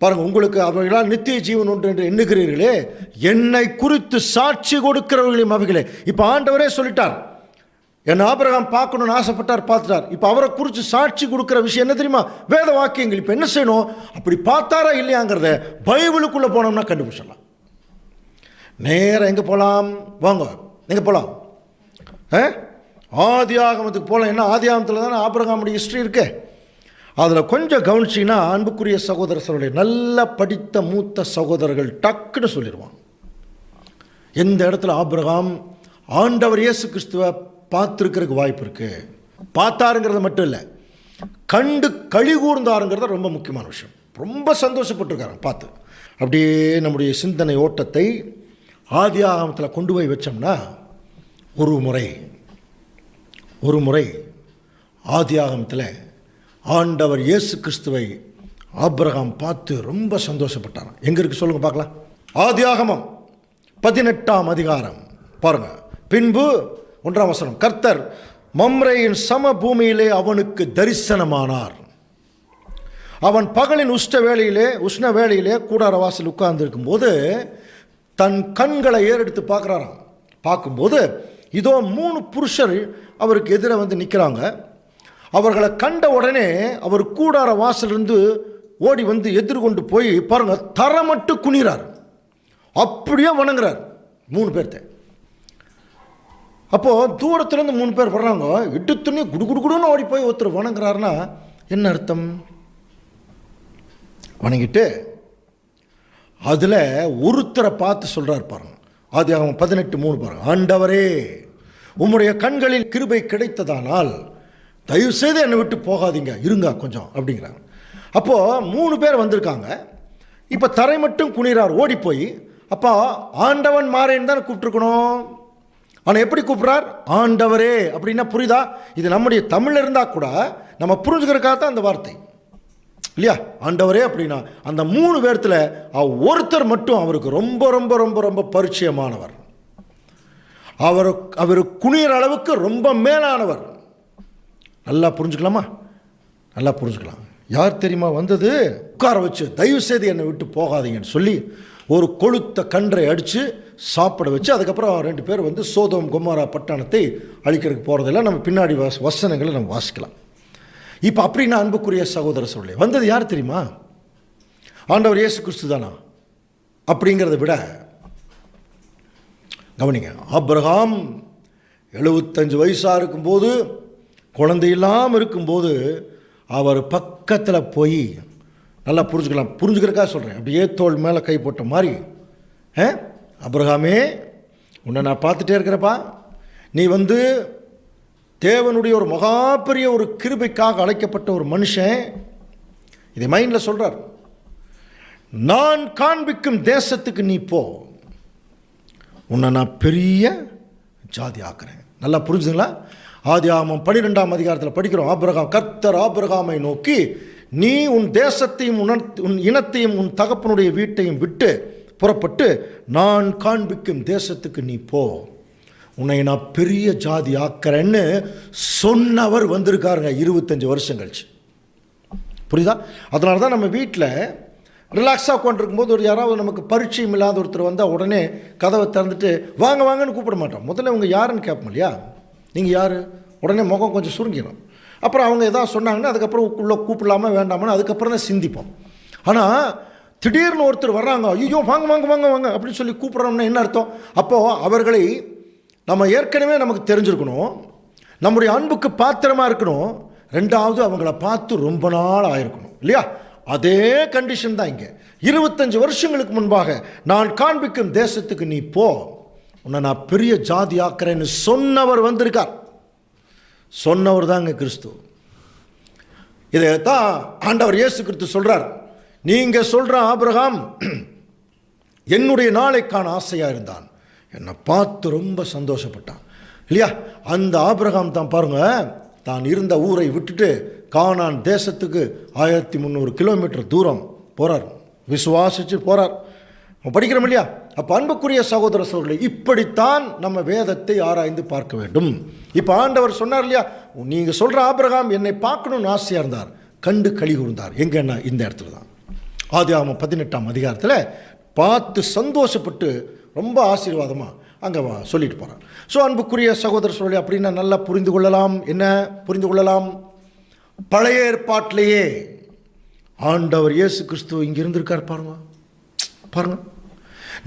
S1: பாருங்கள், உங்களுக்கு அவர்களால் நித்திய ஜீவன் உண்டு என்று எண்ணுகிறீர்களே, என்னை குறித்து சாட்சி கொடுக்கிறவர்களையும் அவைகளே. இப்போ ஆண்டவரே சொல்லிட்டார், என்ன ஆபிரகாம் பார்க்கணுன்னு ஆசைப்பட்டார், பார்த்துட்டார். இப்போ அவரை குறித்து சாட்சி கொடுக்குற விஷயம் என்ன தெரியுமா? வேத வாக்கியங்கள். இப்போ என்ன செய்யணும்? அப்படி பார்த்தாரா இல்லையாங்கிறத பைபிளுக்குள்ளே போனோம்னா கண்டுபிடிச்சிடலாம். நேராக எங்கே போகலாம்? வாங்க, எங்கே போகலாம்? ஆதி ஆகமத்துக்கு போகலாம். என்ன ஆதி ஆகமத்தில் தானே ஆபிரகாமுடைய ஹிஸ்ட்ரி இருக்கு. அதில் கொஞ்சம் கவனிச்சிங்கன்னா அன்புக்குரிய சகோதரர்களுடைய நல்ல படித்த மூத்த சகோதரர்கள் டக்குன்னு சொல்லிடுவாங்க எந்த இடத்துல ஆபிரகாம் ஆண்டவர் இயேசு கிறிஸ்துவை பார்த்துருக்கிறதுக்கு வாய்ப்பு இருக்குது. பார்த்தாருங்கிறது மட்டும் இல்லை, கண்டு களி கூர்ந்தாருங்கிறத ரொம்ப முக்கியமான விஷயம். ரொம்ப சந்தோஷப்பட்டிருக்காங்க பார்த்து. அப்படியே நம்முடைய சிந்தனை ஓட்டத்தை ஆதி ஆகமத்தில் கொண்டு போய் வச்சோம்னா ஒரு முறை ஆதி ஆகமத்தில் ஆண்டவர் இயேசு கிறிஸ்துவை ஆபிரகாம் பார்த்து ரொம்ப சந்தோஷப்பட்டாராம். எங்கே இருக்கு சொல்லுங்க பார்க்கலாம்? ஆதியாகமம் 18ஆம் அதிகாரம் பாருங்க. பின்பு 1ஆம் வசனம், கர்த்தர் மம்ரேயின் சம பூமியிலே அவனுக்கு தரிசனமானார். அவன் பகலின் உஷ்ண வேளையிலே கூடார வாசல் உட்கார்ந்து இருக்கும்போது தன் கண்களை ஏறெடுத்து பார்க்குறாராம். பார்க்கும்போது இதோ 3 புருஷர் அவருக்கு எதிர வந்து நிற்கிறாங்க. அவர்களை கண்ட உடனே அவர் கூடார வாசலிருந்து ஓடி வந்து எதிர்கொண்டு போய் பாருங்க, தரமட்டு குனிறார், அப்படியே வணங்குறார் 3 பேர்த்த. அப்போது தூரத்துலேருந்து 3 பேர் வர்றாங்க, இட்டு துணி குடுகுடுன்னு ஓடி போய் ஒருத்தர் வணங்குறாருன்னா என்ன அர்த்தம்? வணங்கிட்டு அதில் ஒருத்தரை பார்த்து சொல்கிறார் பாருங்க. ஆதியாகமம் 18:3 பாருங்க. ஆண்டவரே, உம்முடைய கண்களில் கிருபை கிடைத்ததானால் தயவுசெய்து என்னை விட்டு போகாதீங்க, இருங்க கொஞ்சம் அப்படிங்கிறாங்க. அப்போது 3 பேர் வந்திருக்காங்க. இப்போ தரை மட்டும் குனிறார் ஓடி போய். அப்போ ஆண்டவன் மாறேன்னு தானே கூப்பிட்டுருக்கணும். ஆனால் எப்படி கூப்பிட்றார்? ஆண்டவரே அப்படின்னா புரியுதா? இது நம்முடைய தமிழில் இருந்தால் கூட நம்ம புரிஞ்சுக்கிறதுக்காக தான் அந்த வார்த்தை இல்லையா? ஆண்டவரே அப்படின்னா அந்த 3 பேர்த்தில் ஒருத்தர் மட்டும் அவருக்கு ரொம்ப ரொம்ப ரொம்ப ரொம்ப பரிச்சயமானவர். அவர் குனிகிற அளவுக்கு ரொம்ப மேலானவர். நல்லா புரிஞ்சுக்கலாமா? நல்லா புரிஞ்சுக்கலாம். யார் தெரியுமா வந்தது? உட்கார வச்சு தயவு செய்து என்னை விட்டு போகாதீங்கன்னு சொல்லி ஒரு கொளுத்த கன்றை அடித்து சாப்பிட வச்சு, அதுக்கப்புறம் 2 பேர் வந்து சோதோம் கொமோரா பட்டணத்தை அழிக்கிறதுக்கு போகிறதெல்லாம் நம்ம பின்னாடி வசனங்களை நம்ம வாசிக்கலாம். இப்போ அப்படின்னா அன்புக்குரிய சகோதர சொல்லி வந்தது யார் தெரியுமா? ஆண்டவர் இயேசு கிறிஸ்து தானா? அப்படிங்கிறத விட கவனிங்க, ஆபிரகாம் 75 வயசாக இருக்கும்போது, குழந்தை இல்லாமல் இருக்கும்போது அவர் பக்கத்தில் போய், நல்லா புரிஞ்சுக்கலாம், புரிஞ்சுக்கிறக்காக சொல்கிறேன், அப்படியே தோள் மேலே கை போட்ட மாதிரி, ஆபிரகாமே உன்னை நான் பார்த்துட்டே இருக்கிறப்பா, நீ வந்து தேவனுடைய ஒரு மகா பெரிய ஒரு கிருபைக்காக அழைக்கப்பட்ட ஒரு மனுஷன். இதை மைண்டில் சொல்கிறார். நான் காண்பிக்கும் தேசத்துக்கு நீ போ, உன்னை நான் பெரிய ஜாதி ஆக்குறேன். நல்லா புரிஞ்சுங்களா? ஆதியாகமம் 12ஆம் அதிகாரத்தில் படிக்கிறோம். கர்த்தர் ஆபிரகாமை நோக்கி, நீ உன் தேசத்தையும் உன் இனத்தையும் உன் தகப்பனுடைய வீட்டையும் விட்டு புறப்பட்டு நான் காண்பிக்கும் தேசத்துக்கு நீ போ, உன்னை நான் பெரிய ஜாதி ஆக்கிறேன்னு சொன்னவர் வந்திருக்காருங்க 25 வருஷம் கழிச்சு. புரியுதா? அதனால தான் நம்ம வீட்டில் ரிலாக்ஸாக உட்காந்துருக்கும்போது ஒரு யாராவது நமக்கு பரிச்சயம் இல்லாத ஒருத்தர் வந்தால் உடனே கதவை திறந்துட்டு வாங்க வாங்கன்னு கூப்பிட மாட்டோம். முதல்ல அவங்க யாருன்னு கேட்போம் இல்லையா? நீங்கள் யார்? உடனே முகம் கொஞ்சம் சுருங்கிடும். அப்புறம் அவங்க எதாவது சொன்னாங்கன்னா அதுக்கப்புறம் உள்ளே கூப்பிடலாமா வேண்டாமான்னு அதுக்கப்புறம் தான் சிந்திப்போம். ஆனால் திடீர்னு ஒருத்தர் வர்றாங்க, ஐயோ வாங்க வாங்க வாங்க வாங்க அப்படின்னு சொல்லி கூப்பிட்றோம்னா என்ன அர்த்தம்? அப்போது அவர்களை நம்ம ஏற்கனவே நமக்கு தெரிஞ்சிருக்கணும், நம்முடைய அன்புக்கு பாத்திரமாக இருக்கணும். 2வது அவங்கள பார்த்து ரொம்ப நாள் ஆயிருக்கணும் இல்லையா? அதே கண்டிஷன் தான் இங்கே. 25 வருஷங்களுக்கு முன்பாக நான் காண்பிக்கும் தேசத்துக்கு நீ போ, உன்னை நான் பெரிய ஜாதி ஆக்கிறேன்னு சொன்னவர் வந்திருக்கார். சொன்னவர் தாங்க கிறிஸ்து. இதைத்தான் ஆண்டவர் இயேசு கிறிஸ்து சொல்கிறார். நீங்கள் சொல்கிற ஆபிரகாம் என்னுடைய நாளை காண ஆசையாக இருந்தான். என்னை பார்த்து ரொம்ப சந்தோஷப்பட்டான் இல்லையா? அந்த ஆபிரகாம் தான் பாருங்க, தான் இருந்த ஊரை விட்டுட்டு கானான் தேசத்துக்கு 1300 கிலோமீட்டர் தூரம் போகிறார், விசுவாசிச்சு போகிறார். படிக்கிறோம் இல்லையா? அப்போ அன்புக்குரிய சகோதர சகோதரர்களே, இப்படித்தான் நம்ம வேதத்தை ஆராய்ந்து பார்க்க வேண்டும். இப்போ ஆண்டவர் சொன்னார் இல்லையா, நீங்கள் சொல்கிற ஆபிரகாம் என்னை பார்க்கணும்னு ஆசையாக இருந்தார், கண்டு களி கூர்ந்தார். எங்கன்னா இந்த இடத்துல தான் ஆதியாகமம் 18ஆம் அதிகாரத்தில் பார்த்து சந்தோஷப்பட்டு ரொம்ப ஆசீர்வாதமாக அங்கே சொல்லிட்டு போகிறார். ஸோ அன்புக்குரிய சகோதர சகோதரி, அப்படின்னா நல்லா புரிந்து கொள்ளலாம். என்ன புரிந்து கொள்ளலாம்? பழைய ஏற்பாட்டிலேயே ஆண்டவர் இயேசு கிறிஸ்து இங்கே இருந்திருக்கார். பாருங்க,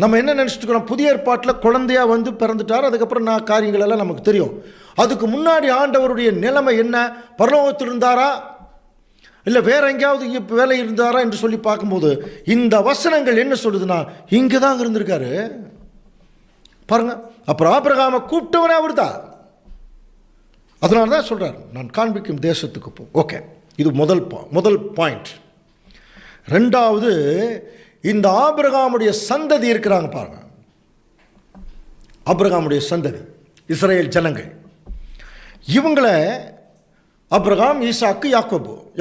S1: நம்ம என்ன நினச்சிட்டு இருக்கிறோம், புதிய ஏற்பாட்டில் குழந்தையாக வந்து பிறந்துட்டார், அதுக்கப்புறம் காரியங்கள் எல்லாம் நமக்கு தெரியும். அதுக்கு முன்னாடி ஆண்டவருடைய நிலைமை என்ன? பரலோகத்தில் இருந்தாரா இல்லை வேற எங்கேயாவது இங்கே வேலை இருந்தாரா என்று சொல்லி பார்க்கும்போது இந்த வசனங்கள் என்ன சொல்லுதுன்னா, இங்கே தான் இருந்திருக்காரு பாருங்க. அப்புறம் ஆபிரகாமை கூப்பிட்டவனே அவர் தான். அதனால தான் சொல்கிறார், நான் காண்பிக்கும் தேசத்துக்கு போ. ஓகே, இது முதல் பாயிண்ட். ரெண்டாவது, இந்த ஆபிரகாமுடைய சந்ததி இருக்கிறாங்க பாருங்க. ஆபிரகாமுடைய சந்ததி இஸ்ரேல் ஜனங்கள். இவங்களை ஆபிரகாம், ஈசாக்கு,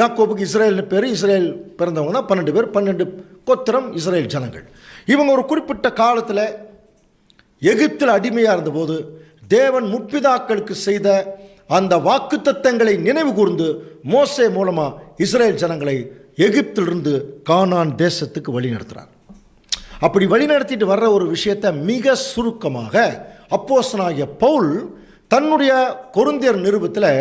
S1: யாக்கோபுக்கு இஸ்ரேல்னு பேர். இஸ்ரேல் பிறந்தவங்க தான் 12 பேர், 12 கோத்திரம் இஸ்ரேல் ஜனங்கள். இவங்க ஒரு குறிப்பிட்ட காலத்தில் எகிப்தில் அடிமையாக இருந்தபோது தேவன் முற்பிதாக்களுக்கு செய்த அந்த வாக்குத்தத்தங்களை நினைவு கூர்ந்து மோசே மூலமாக இஸ்ரேல் ஜனங்களை எகிப்திலிருந்து கானான் தேசத்துக்கு வழி நடத்துகிறார். அப்படி வழி நடத்திட்டு வர்ற ஒரு விஷயத்தை மிக சுருக்கமாக அப்போஸ்தலனாகிய பவுல் தன்னுடைய கொரிந்தியர் நிருபத்தில்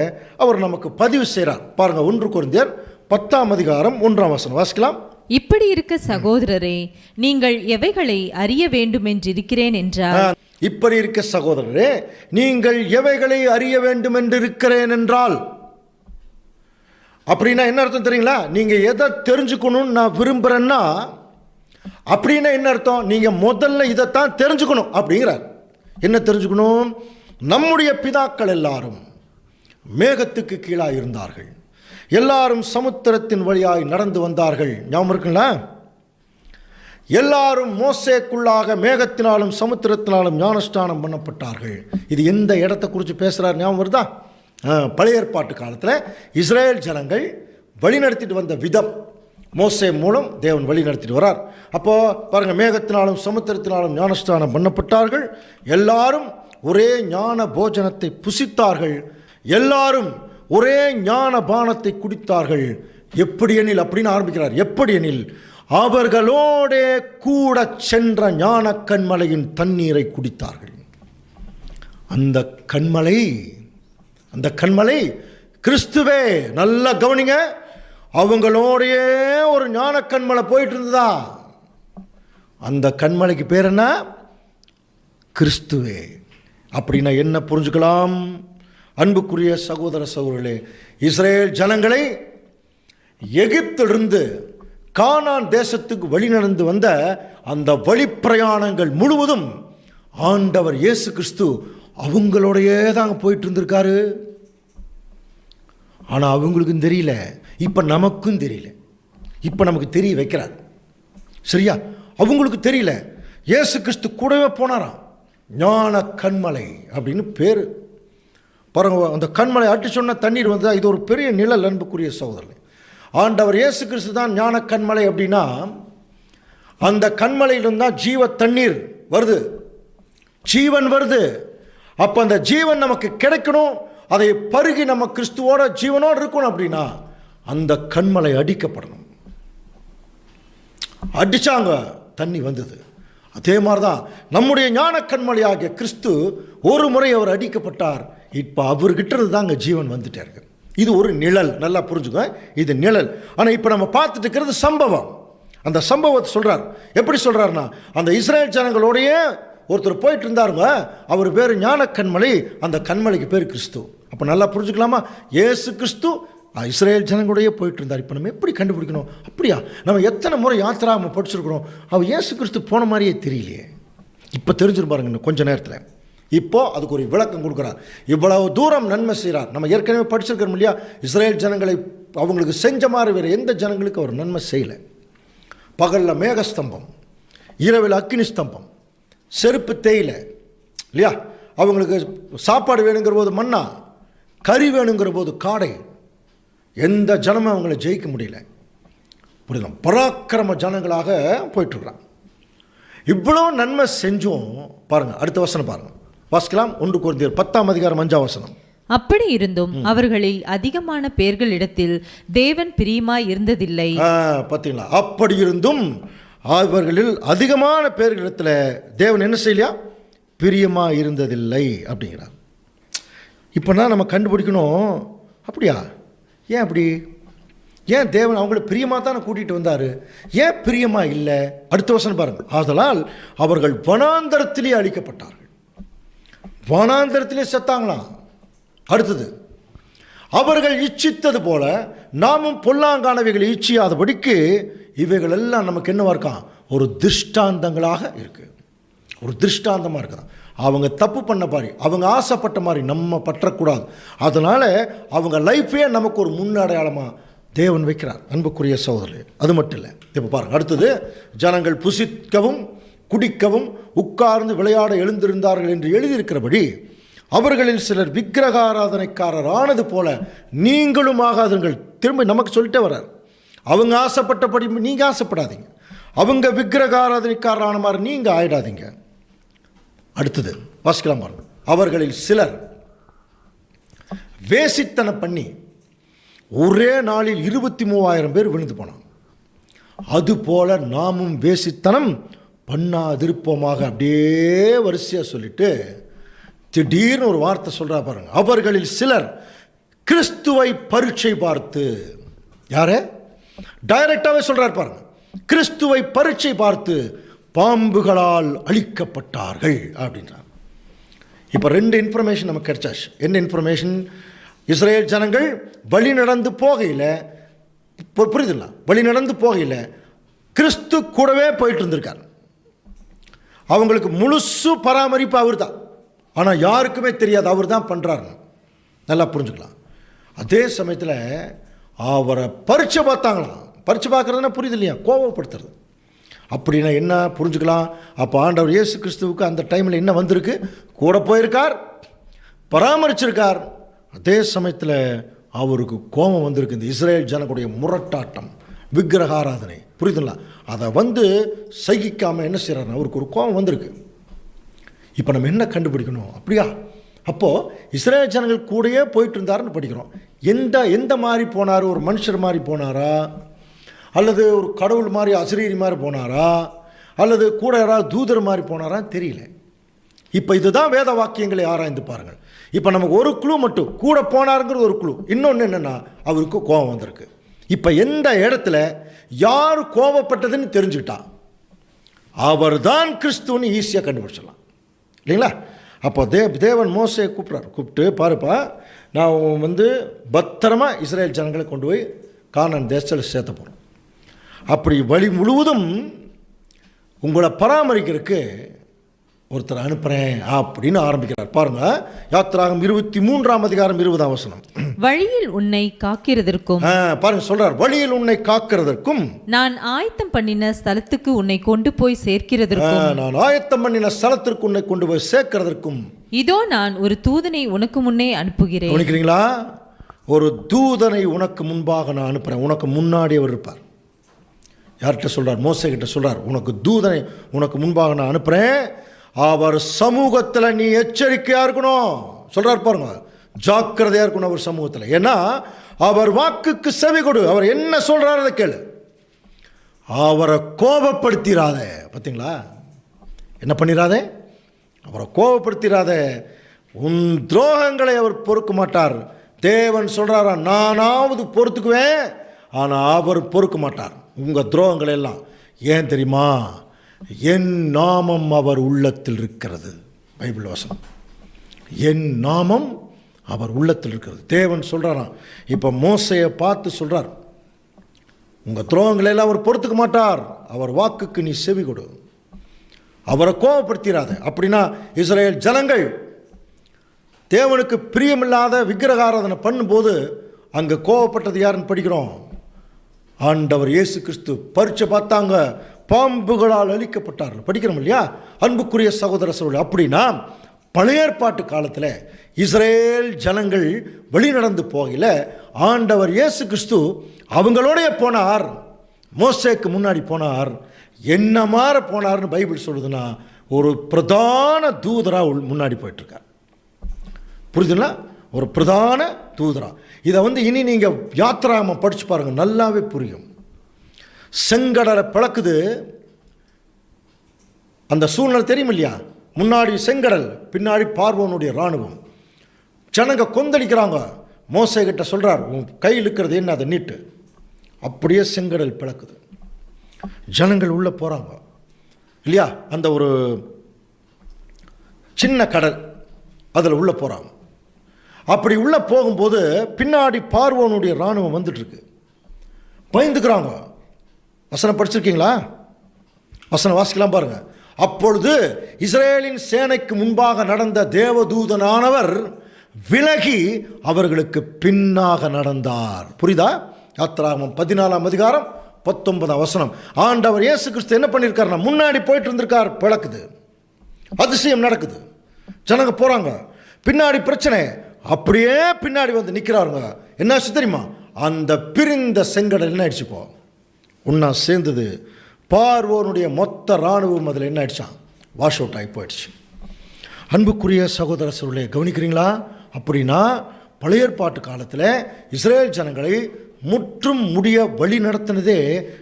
S1: அவர் நமக்கு பதிவு செய்கிறார். பாருங்க, 1 கொரிந்தியர் 10ஆம் அதிகாரம் 1ஆம் வசனம் வாசிக்கலாம்.
S2: இப்படி இருக்க சகோதரரே, நீங்கள் எவைகளை அறிய வேண்டுமென்றிருக்கிறேன் என்றால்,
S1: இப்படி இருக்க சகோதரரே, நீங்கள் எவைகளை அறிய வேண்டும் என்று இருக்கிறேன் என்றால், அப்படின்னா என்ன அர்த்தம் தெரியுங்களா? நீங்க எதை தெரிஞ்சுக்கணும்னு நான் விரும்புறேன்னா அப்படின்னா என்ன அர்த்தம்? நீங்க முதல்ல இதைத்தான் தெரிஞ்சுக்கணும் அப்படிங்கிறார். என்ன தெரிஞ்சுக்கணும்? நம்முடைய பிதாக்கள் எல்லாரும் மேகத்துக்கு கீழாக இருந்தார்கள், எல்லாரும் சமுத்திரத்தின் வழியாய் நடந்து வந்தார்கள். ஞாபகம் இருக்குங்களா? எல்லாரும் மோசேக்குள்ளாக மேகத்தினாலும் சமுத்திரத்தினாலும் ஞானஸ்நானம் பண்ணப்பட்டார்கள். இது எந்த இடத்தை குறித்து பேசுகிறார் ஞாபகம் வருதா? பழைய ஏற்பாட்டு காலத்தில் இஸ்ரேல் ஜனங்கள் வழிநடத்திட்டு வந்த விதம், மோசே மூலம் தேவன் வழி நடத்திட்டு வரார். அப்போது பாருங்கள், மேகத்தினாலும் சமுத்திரத்தினாலும் ஞானஸ்நானம் பண்ணப்பட்டார்கள், எல்லாரும் ஒரே ஞான போஜனத்தை புசித்தார்கள், எல்லாரும் ஒரே ஞான பானத்தை குடித்தார்கள். எப்படி எனில் அப்படின்னு ஆரம்பிக்கிறார். எப்படி எனில் அவர்களோடே கூட சென்ற ஞான கண்மலையின் தண்ணீரை குடித்தார்கள். அந்த கண்மலை கிறிஸ்துவே. நல்லா கவனிங்க, அவங்களோடையே ஒரு ஞான கண்மலை போயிட்டு இருந்ததா? அந்த கண்மலைக்கு பேர் என்ன? கிறிஸ்துவே. அப்படின்னா என்ன புரிஞ்சுக்கலாம்? அன்புக்குரிய சகோதர சகோதரர்களே, இஸ்ரேல் ஜனங்களை எகிப்திலிருந்து கானான் தேசத்துக்கு வழி நடந்து வந்த அந்த வழிப்பிரயாணங்கள் முழுவதும் ஆண்டவர் இயேசு கிறிஸ்து அவங்களோடையே தாங்க போயிட்டு இருந்திருக்காரு. ஆனால் அவங்களுக்கும் தெரியல, இப்போ நமக்கும் தெரியல. இப்போ நமக்கு தெரிய வைக்கிறார். சரியா? அவங்களுக்கு தெரியல. இயேசு கிறிஸ்து கூடவே போனாராம். ஞான கண்மலை அப்படின்னு பேர். பாருங்க, அந்த கண்மலை அட்டு சொன்ன தண்ணீர் வந்ததா? இது ஒரு பெரிய நிழல். அன்புக்குரிய சகோதரர்களே, ஆண்டவர் இயேசு கிறிஸ்து தான் ஞான கண்மலை. அப்படின்னா அந்த கண்மலையிலிருந்து தான் ஜீவ தண்ணீர் வருது, ஜீவன் வருது. அப்போ அந்த ஜீவன் நமக்கு கிடைக்கணும், அதை பருகி நம்ம கிறிஸ்துவோட ஜீவனோடு இருக்கணும். அப்படின்னா அந்த கண்மலை அடிக்கப்படணும். அடிச்சாங்க, தண்ணி வந்தது. அதே மாதிரி தான் நம்முடைய ஞான கண்மலையாகிய கிறிஸ்து ஒரு முறை அவர் அடிக்கப்பட்டார். இப்போ அவர்கிட்ட இருந்து தாங்க ஜீவன் வந்துட்டே இருக்கு. இது ஒரு நிழல். நல்லா புரிஞ்சுக்க, இது நிழல். ஆனால் இப்போ நம்ம பார்த்துட்டு இருக்கிறது சம்பவம். அந்த சம்பவத்தை சொல்கிறார். எப்படி சொல்கிறாருன்னா, அந்த இஸ்ரேல் ஜனங்களோடையே ஒருத்தர் போயிட்டு இருந்தாருங்க, அவர் பேர் ஞான கண்மலை, அந்த கண்மலைக்கு பேர் கிறிஸ்து. அப்போ நல்லா புரிஞ்சுக்கலாமா? இயேசு கிறிஸ்து இஸ்ரேல் ஜனங்களோடையே போயிட்டு இருந்தார். இப்போ நம்ம எப்படி கண்டுபிடிக்கணும்? அப்படியா, நம்ம எத்தனை முறை யாத்திரா நம்ம படிச்சிருக்கிறோம், அவர் இயேசு கிறிஸ்து போன மாதிரியே தெரியலையே. இப்போ தெரிஞ்சிருப்பாருங்க இன்னும் கொஞ்சம் நேரத்தில். இப்போது அதுக்கு ஒரு விளக்கம் கொடுக்குறார். இவ்வளவு தூரம் நன்மை செய்கிறார். நம்ம ஏற்கனவே படிச்சிருக்கிறோம் இல்லையா? இஸ்ரேல் ஜனங்களை அவங்களுக்கு செஞ்ச மாதிரி வேறு எந்த ஜனங்களுக்கு அவர் நன்மை செய்யலை. பகலில் மேகஸ்தம்பம், இரவில் அக்கினி ஸ்தம்பம், செருப்பு தேயில இல்லையா, அவங்களுக்கு சாப்பாடு வேணுங்கிற போது மன்னா, கறி வேணுங்கிற போது காடை. எந்த ஜனமும் அவங்கள ஜெயிக்க முடியல. புரியுதா? பராக்கிரம ஜனங்களாக போயிட்டுருக்கிறான். இவ்வளோ நன்மை செஞ்சும் பாருங்கள், அடுத்த வசனம் பாருங்கள், வாசிக்கலாம். 1 கொரிந்தியர் 10:5.
S2: அப்படி இருந்தும் அவர்களில் அதிகமான பேர்களிடத்தில் தேவன் பிரியமாய் இருந்ததில்லை.
S1: பார்த்தீங்களா? அப்படி இருந்தும் அவர்களில் அதிகமான பேர்களிடத்தில் தேவன் என்ன செய்யலையா? பிரியமாக இருந்ததில்லை அப்படிங்கிறார். இப்போனா நம்ம கண்டுபிடிக்கணும், அப்படியா? ஏன் அப்படி? ஏன் தேவன் அவங்கள பிரியமாக தானே கூட்டிகிட்டு வந்தார், ஏன் பிரியமாக இல்லை? அடுத்த வசனம் பாருங்கள். ஆதலால் அவர்கள் வனாந்தரத்திலே அழிக்கப்பட்டார்கள். வனாந்தரத்திலே செத்தாங்களாம். அடுத்தது, அவர்கள் இச்சித்தது போல நாமும் பொல்லாங்கானவைகளை இச்சியாதபடிக்கு இவைகள் எல்லாம் நமக்கு என்னவா இருக்கான்? ஒரு திருஷ்டாந்தங்களாக இருக்கு. ஒரு திருஷ்டாந்தமாக இருக்குதான். அவங்க தப்பு பண்ண மாதிரி, அவங்க ஆசைப்பட்ட மாதிரி நம்ம பற்றக்கூடாது. அதனால் அவங்க லைஃபே நமக்கு ஒரு முன்னடையாளமாக தேவன் வைக்கிறார். அன்புக்குரிய சகோதரர்களே, அது மட்டும் இல்லை. இப்போ பாருங்கள், அடுத்தது, ஜனங்கள் புசிக்கவும் குடிக்கவும் உட்கார்ந்து விளையாட எழுந்திருந்தார்கள் என்று எழுதியிருக்கிறபடி அவர்களில் சிலர் விக்கிரக ஆராதனைக்காரர் ஆனது போல நீங்களும் ஆகாதுங்கள். திரும்ப நமக்கு சொல்லிட்டே வர்றார். அவங்க ஆசைப்பட்டபடி நீங்கள் ஆசைப்படாதீங்க, அவங்க விக்கிரக ஆராதனைக்காரரான மாதிரி நீங்கள் ஆயிடாதீங்க. அடுத்தது வாசிக்கலாம் பாருங்க. அவர்களில் சிலர் வேசித்தனம் பண்ணி ஒரே நாளில் 23,000 பேர் விழுந்து போனாங்க. அதுபோல நாமும் வேசித்தனம் பண்ணாதிருப்போமாக. அப்படியே வரிசையாக சொல்லிட்டு திடீர்னு ஒரு வார்த்தை சொல்கிறா பாருங்க. அவர்களில் சிலர் கிறிஸ்துவை பரீட்சை பார்த்து, யாரு? டைரக்டாகவே சொல்கிறார் பாருங்க. கிறிஸ்துவை பரீட்சை பார்த்து பாம்புகளால் அழிக்கப்பட்டார்கள் அப்படின்றார். இப்போ 2 இன்ஃபர்மேஷன் நமக்கு கிடைச்சாச்சு. என்ன இன்ஃபர்மேஷன்? இஸ்ரேல் ஜனங்கள் வழி நடந்து போகையில், புரியுதுங்களா, வழி நடந்து போகையில் கிறிஸ்து கூடவே போயிட்டு இருந்திருக்கார். அவங்களுக்கு முழுசு பராமரிப்பு அவர் தான். ஆனால் யாருக்குமே தெரியாது அவர் தான் பண்ணுறாருன்னு. நல்லா புரிஞ்சுக்கலாம். அதே சமயத்தில் அவரை பரீட்சை பார்த்தாங்களாம். பரீட்சை பார்க்குறதுனா புரியுது இல்லையா? கோபப்படுத்துறது. அப்படின்னா என்ன புரிஞ்சுக்கலாம்? அப்போ ஆண்டவர் இயேசு கிறிஸ்துவுக்கு அந்த டைமில் என்ன வந்திருக்கு? கூட போயிருக்கார், பராமரிச்சிருக்கார். அதே சமயத்தில் அவருக்கு கோபம் வந்திருக்கு. இந்த இஸ்ரேல் ஜனங்களுடைய முரட்டாட்டம், விக்கிரக ஆராதனை, புரியுதுங்களா, அதை சகிக்காமல் என்ன செய்கிறார்? அவருக்கு ஒரு கோபம் வந்திருக்கு. இப்போ நம்ம என்ன கண்டுபிடிக்கணும்? அப்படியா? அப்போது இஸ்ரேல் ஜனங்கள் கூடயே போயிட்டு இருந்தாருன்னு படிக்கிறோம். எந்த மாதிரி போனார்? ஒரு மனுஷர் மாதிரி போனாரா, அல்லது ஒரு கடவுள் மாதிரி அசிரீரி மாதிரி போனாரா, அல்லது கூட யாராவது தூதர் மாதிரி போனாரான்னு தெரியல. இப்போ இதுதான் வேத வாக்கியங்களை ஆராய்ந்து பாருங்கள். இப்போ நமக்கு ஒரு குழு மட்டும், கூட போனாருங்கிறது ஒரு குழு. இன்னொன்று என்னென்னா, அவருக்கு கோபம் வந்திருக்கு. இப்போ எந்த இடத்துல யார் கோபப்பட்டதுன்னு தெரிஞ்சுக்கிட்டா அவர் தான் கிறிஸ்துவன்னு ஈஸியாக கண்டுபிடிச்சிடலாம் இல்லைங்களா? அப்போ தேவன் மோசையை கூப்பிட்டு, பாருப்பா, நான் பத்திரமா இஸ்ரேல் ஜனங்களை கொண்டு போய் கானான் தேசத்தில் சேர்த்த போகிறோம். அப்படி வழி முழுவதும் உங்களை பராமரிக்கிறதுக்கு ஒருத்தர் அனுப்புகிறேன் அப்படின்னு ஆரம்பிக்கிறார். பாருங்க, யாத்திராகம் 23:20.
S2: வழியில் உன்னை காக்கிறதற்கும்,
S1: பாருங்க சொல்றார், வழியில் உன்னை காக்கிறதற்கும்,
S2: நான் ஆயத்தம் பண்ணின ஸ்தலத்துக்கு உன்னை கொண்டு போய் சேர்க்கிறதற்கும்,
S1: நான் ஆயத்தம் பண்ணின ஸ்தலத்திற்கு உன்னை கொண்டு போய் சேர்க்கிறதற்கும்,
S2: இதோ நான் ஒரு தூதனை உனக்கு முன்னே அனுப்புகிறேன்.
S1: கவனிக்கிறீங்களா? ஒரு தூதனை உனக்கு முன்பாக நான் அனுப்புறேன். உனக்கு முன்னாடி அவர் இருப்பார். யார்கிட்ட சொல்றார்? மோசே கிட்ட சொல்றார், உனக்கு தூதனை உனக்கு முன்பாக நான் அனுப்புறேன். அவர் சமூகத்தில் நீ எச்சரிக்கையா இருக்கணும் சொல்றார். பாருங்க, ஜாக்கிரதையா இருக்கணும் அவர் சமூகத்தில். ஏன்னா அவர் வாக்குக்கு செவி கொடு. அவர் என்ன சொல்றாரு அதை கேளு. அவரை கோபப்படுத்திராத. பார்த்தீங்களா? என்ன பண்ணிடாதே? அவரை கோபப்படுத்திராத. உன் துரோகங்களை அவர் பொறுக்க மாட்டார். தேவன் சொல்றாரா, நானாவது பொறுத்துக்குவேன், ஆனால் அவர் பொறுக்க மாட்டார் உங்கள் துரோகங்களை எல்லாம். ஏன் தெரியுமா? என் நாமம் அவர் உள்ளத்தில் இருக்கிறது. பைபிள் வசனம், என் நாமம் அவர் உள்ளத்தில் இருக்கிறது. தேவன் சொல்கிறாராம். இப்போ மோசையை பார்த்து சொல்கிறார், உங்கள் துரோகங்களை எல்லாம் அவர் பொறுத்துக்க மாட்டார். அவர் வாக்குக்கு நீ செவி கொடு. அவரை கோபப்படுத்திடாத. அப்படின்னா இஸ்ரேல் ஜனங்கள் தேவனுக்கு பிரியமில்லாத விக்கிரகாராதனை பண்ணும்போது அங்கே கோபப்பட்டது யாருன்னு படிக்கிறோம். ஆண்டவர் இயேசு கிறிஸ்து பரீட்சை பார்த்தாங்க. பாம்புகளால் அழிக்கப்பட்டார்கள். படிக்கிறோம் இல்லையா அன்புக்குரிய சகோதர சகோதரர்களே? அப்படின்னா பழைய ஏற்பாட்டு காலத்தில் இஸ்ரேல் ஜனங்கள் வெளிநடந்து போகல ஆண்டவர் இயேசு கிறிஸ்து அவங்களோடைய போனார். மோசேக்கு முன்னாடி போனார். என்ன மாற போனார்னு பைபிள் சொல்லுதுன்னா ஒரு பிரதான தூதராக முன்னாடி போயிட்டுருக்கார். புரியுதுங்களா? ஒரு பிரதான தூதரா. இதை இனி நீங்கள் யாத்திராகமம் படித்து பாருங்கள், நல்லாவே புரியும். செங்கடலை பிளக்குது. அந்த சூழ்நிலை தெரியும் இல்லையா? முன்னாடி செங்கடல், பின்னாடி பார்வோனுடைய இராணுவம். ஜனங்க கொந்தளிக்கிறாங்க. மோசே கிட்ட சொல்கிறார், உன் கையில் இருக்கிறது என்ன, அதை நீட்டு. அப்படியே செங்கடல் பிளக்குது. ஜனங்கள் உள்ளே போகிறாங்க இல்லையா? அந்த ஒரு சின்ன கடல், அதில் உள்ளே போகிறாங்க. அப்படி உள்ளே போகும்போது பின்னாடி பார்வோனுடைய இராணுவம் வந்துட்டுருக்கு. பயந்துக்கிறாங்க. வசனம் படிச்சிருக்கீங்களா? வசனம் வாசிக்கலாம் பாருங்க. அப்பொழுது இஸ்ரேலின் சேனைக்கு முன்பாக நடந்த தேவதூதனானவர் விலகி அவர்களுக்கு பின்னாக நடந்தார். புரியுதா? யாத்திராகமம் 14ஆம் அதிகாரம் 19ஆம் வசனம். ஆண்டவர் இயேசு கிறிஸ்து என்ன பண்ணியிருக்காருன்னா முன்னாடி போயிட்டு இருந்திருக்கார். பிளக்குது, அதிசயம் நடக்குது, ஜனங்க போகிறாங்க. பின்னாடி பிரச்சனை, அப்படியே பின்னாடி வந்து நிற்கிறாருங்க. என்ன தெரியுமா? அந்த பிரிந்த செங்கடல் என்ன ஆயிடுச்சு? இப்போ ஒன்றா சேர்ந்தது. பார்வோனுடைய மொத்த இராணுவம் அதில் என்ன ஆயிடுச்சான்? வாஷ் அவுட் ஆகி போயிடுச்சு. அன்புக்குரிய சகோதர சகோதரர்களே, கவனிக்கிறீங்களா? அப்படின்னா பழைய ஏற்பாட்டு காலத்தில் இஸ்ரேல் ஜனங்களை முற்றும் முடிய வழி நடத்தினதே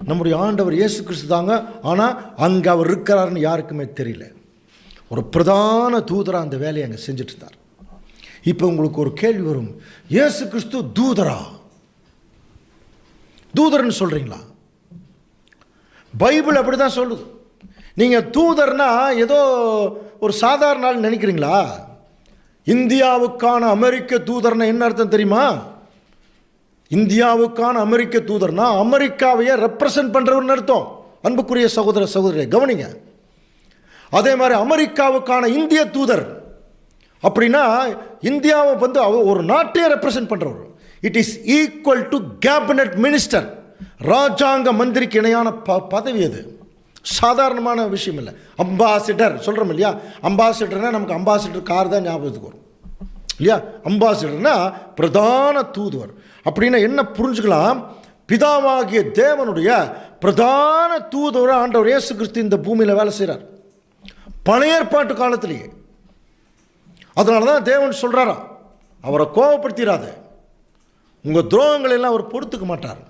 S1: நம்முடைய ஆண்டவர் இயேசு கிறிஸ்து தாங்க. ஆனால் அங்கே அவர் இருக்கிறாருன்னு யாருக்குமே தெரியல. ஒரு பிரதான தூதராக அந்த வேலையை அங்கே செஞ்சுட்டு இருந்தார். இப்போ உங்களுக்கு ஒரு கேள்வி வரும், இயேசு கிறிஸ்து தூதரா? தூதர்னு சொல்கிறீங்களா? பைபிள் அப்படி தான் சொல்லுது. நீங்கள் தூதர்னா ஏதோ ஒரு சாதாரண ஆள் நினைக்கிறீங்களா? இந்தியாவுக்கான அமெரிக்க தூதர்னா என்ன அர்த்தம் தெரியுமா? இந்தியாவுக்கான அமெரிக்க தூதர்னா அமெரிக்காவையே ரெப்ரசன்ட் பண்ணுறவர்னு அர்த்தம். அன்புக்குரிய சகோதர சகோதரியை கவனிங்க. அதே மாதிரி அமெரிக்காவுக்கான இந்திய தூதர் அப்படின்னா இந்தியாவை ஒரு நாட்டையே ரெப்ரசன்ட் பண்ணுறவர். It is equal to cabinet minister. ராஜாங்க மந்திரிக்கு இணையான பதவி. அது சாதாரணமான விஷயம் இல்லை. அம்பாசிடர் சொல்கிறோம் இல்லையா? அம்பாசிடர்னா நமக்கு அம்பாசிடர் கார் தான் ஞாபகத்துக்கு வரும் இல்லையா? அம்பாசிடர்னா பிரதான தூதுவர். அப்படின்னா என்ன புரிஞ்சுக்கலாம்? பிதாவாகிய தேவனுடைய பிரதான தூதுவர் ஆண்டவர் இயேசு கிறிஸ்து இந்த பூமியில் வேலை செய்கிறார், பழைய ஏற்பாட்டு காலத்திலேயே. அதனால தான் தேவன் சொல்கிறாராம், அவரை கோபப்படுத்திடாத, உங்கள் துரோகங்கள் எல்லாம் அவர் பொறுத்துக்க மாட்டார்,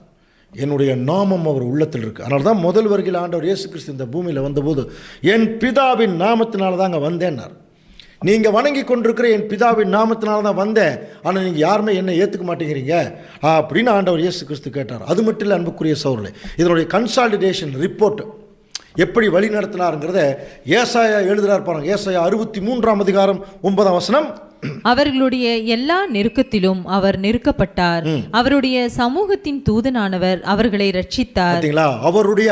S1: என்னுடைய நாமம் அவர் உள்ளத்தில் இருக்குது. அதனால தான் முதல் வருகையில் ஆண்டவர் இயேசு கிறிஸ்து இந்த பூமியில் வந்தபோது என் பிதாவின் நாமத்தினால தாங்க வந்தேன்னார். நீங்கள் வணங்கி கொண்டிருக்கிற என் பிதாவின் நாமத்தினால தான் வந்தேன், ஆனால் நீங்கள் யாருமே என்னை ஏற்றுக்க மாட்டேங்கிறீங்க அப்படின்னு ஆண்டவர் இயேசு கிறிஸ்து கேட்டார். அது மட்டும் இல்லை அன்புக்குரிய சகோதரர்களே, இதனுடைய கன்சாலிடேஷன் ரிப்போர்ட் எப்படி வழி நடத்தினாருங்கிறத ஏசாயா எழுதுகிறார் பாருங்க. ஏசாயா 63ஆம் அதிகாரம் 9ஆம் வசனம்.
S2: அவர்களுடைய எல்லா நெருக்கத்திலும் அவர் நெருக்கப்பட்டார், அவருடைய சமூகத்தின் தூதனானவர் அவர்களை ரட்சித்தார். பார்த்தீங்களா? அவருடைய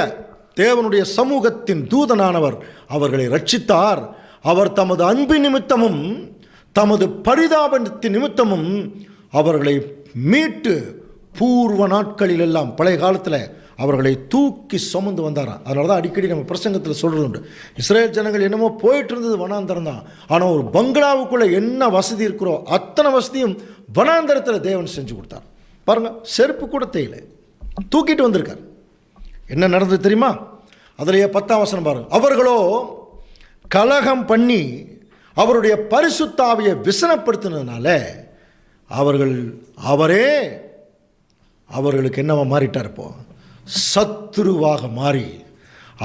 S2: தேவனுடைய சமூகத்தின் தூதனானவர் அவர்களை ரட்சித்தார். அவர் தமது அன்பு நிமித்தமும் தமது பரிதாபத்தின் நிமித்தமும் அவர்களை மீட்டு பூர்வ நாட்களில் எல்லாம் பழைய காலத்தில் அவர்களை தூக்கி சுமந்து வந்தாராம். அதனால தான் அடிக்கடி நம்ம பிரசங்கத்தில் சொல்கிறது உண்டு, இஸ்ரேல் ஜனங்கள் என்னமோ போயிட்டு இருந்தது வனாந்தரம் தான், ஆனால் ஒரு பங்களாவுக்குள்ளே என்ன வசதி இருக்கிறோ அத்தனை வசதியும் வனாந்தரத்தில் தேவன் செஞ்சு கொடுத்தார். பாருங்கள், செருப்பு கூட தேயிலை தூக்கிட்டு வந்திருக்கார். என்ன நடந்தது தெரியுமா? அதிலேயே 10ஆம் வசனம் பாருங்கள். அவர்களோ கலகம் பண்ணி அவருடைய பரிசுத்த ஆவியை விசனப்படுத்தினதுனால அவரே அவர்களுக்கு என்னவா மாறிட்டார்? இப்போ சத்துருவாக மாறி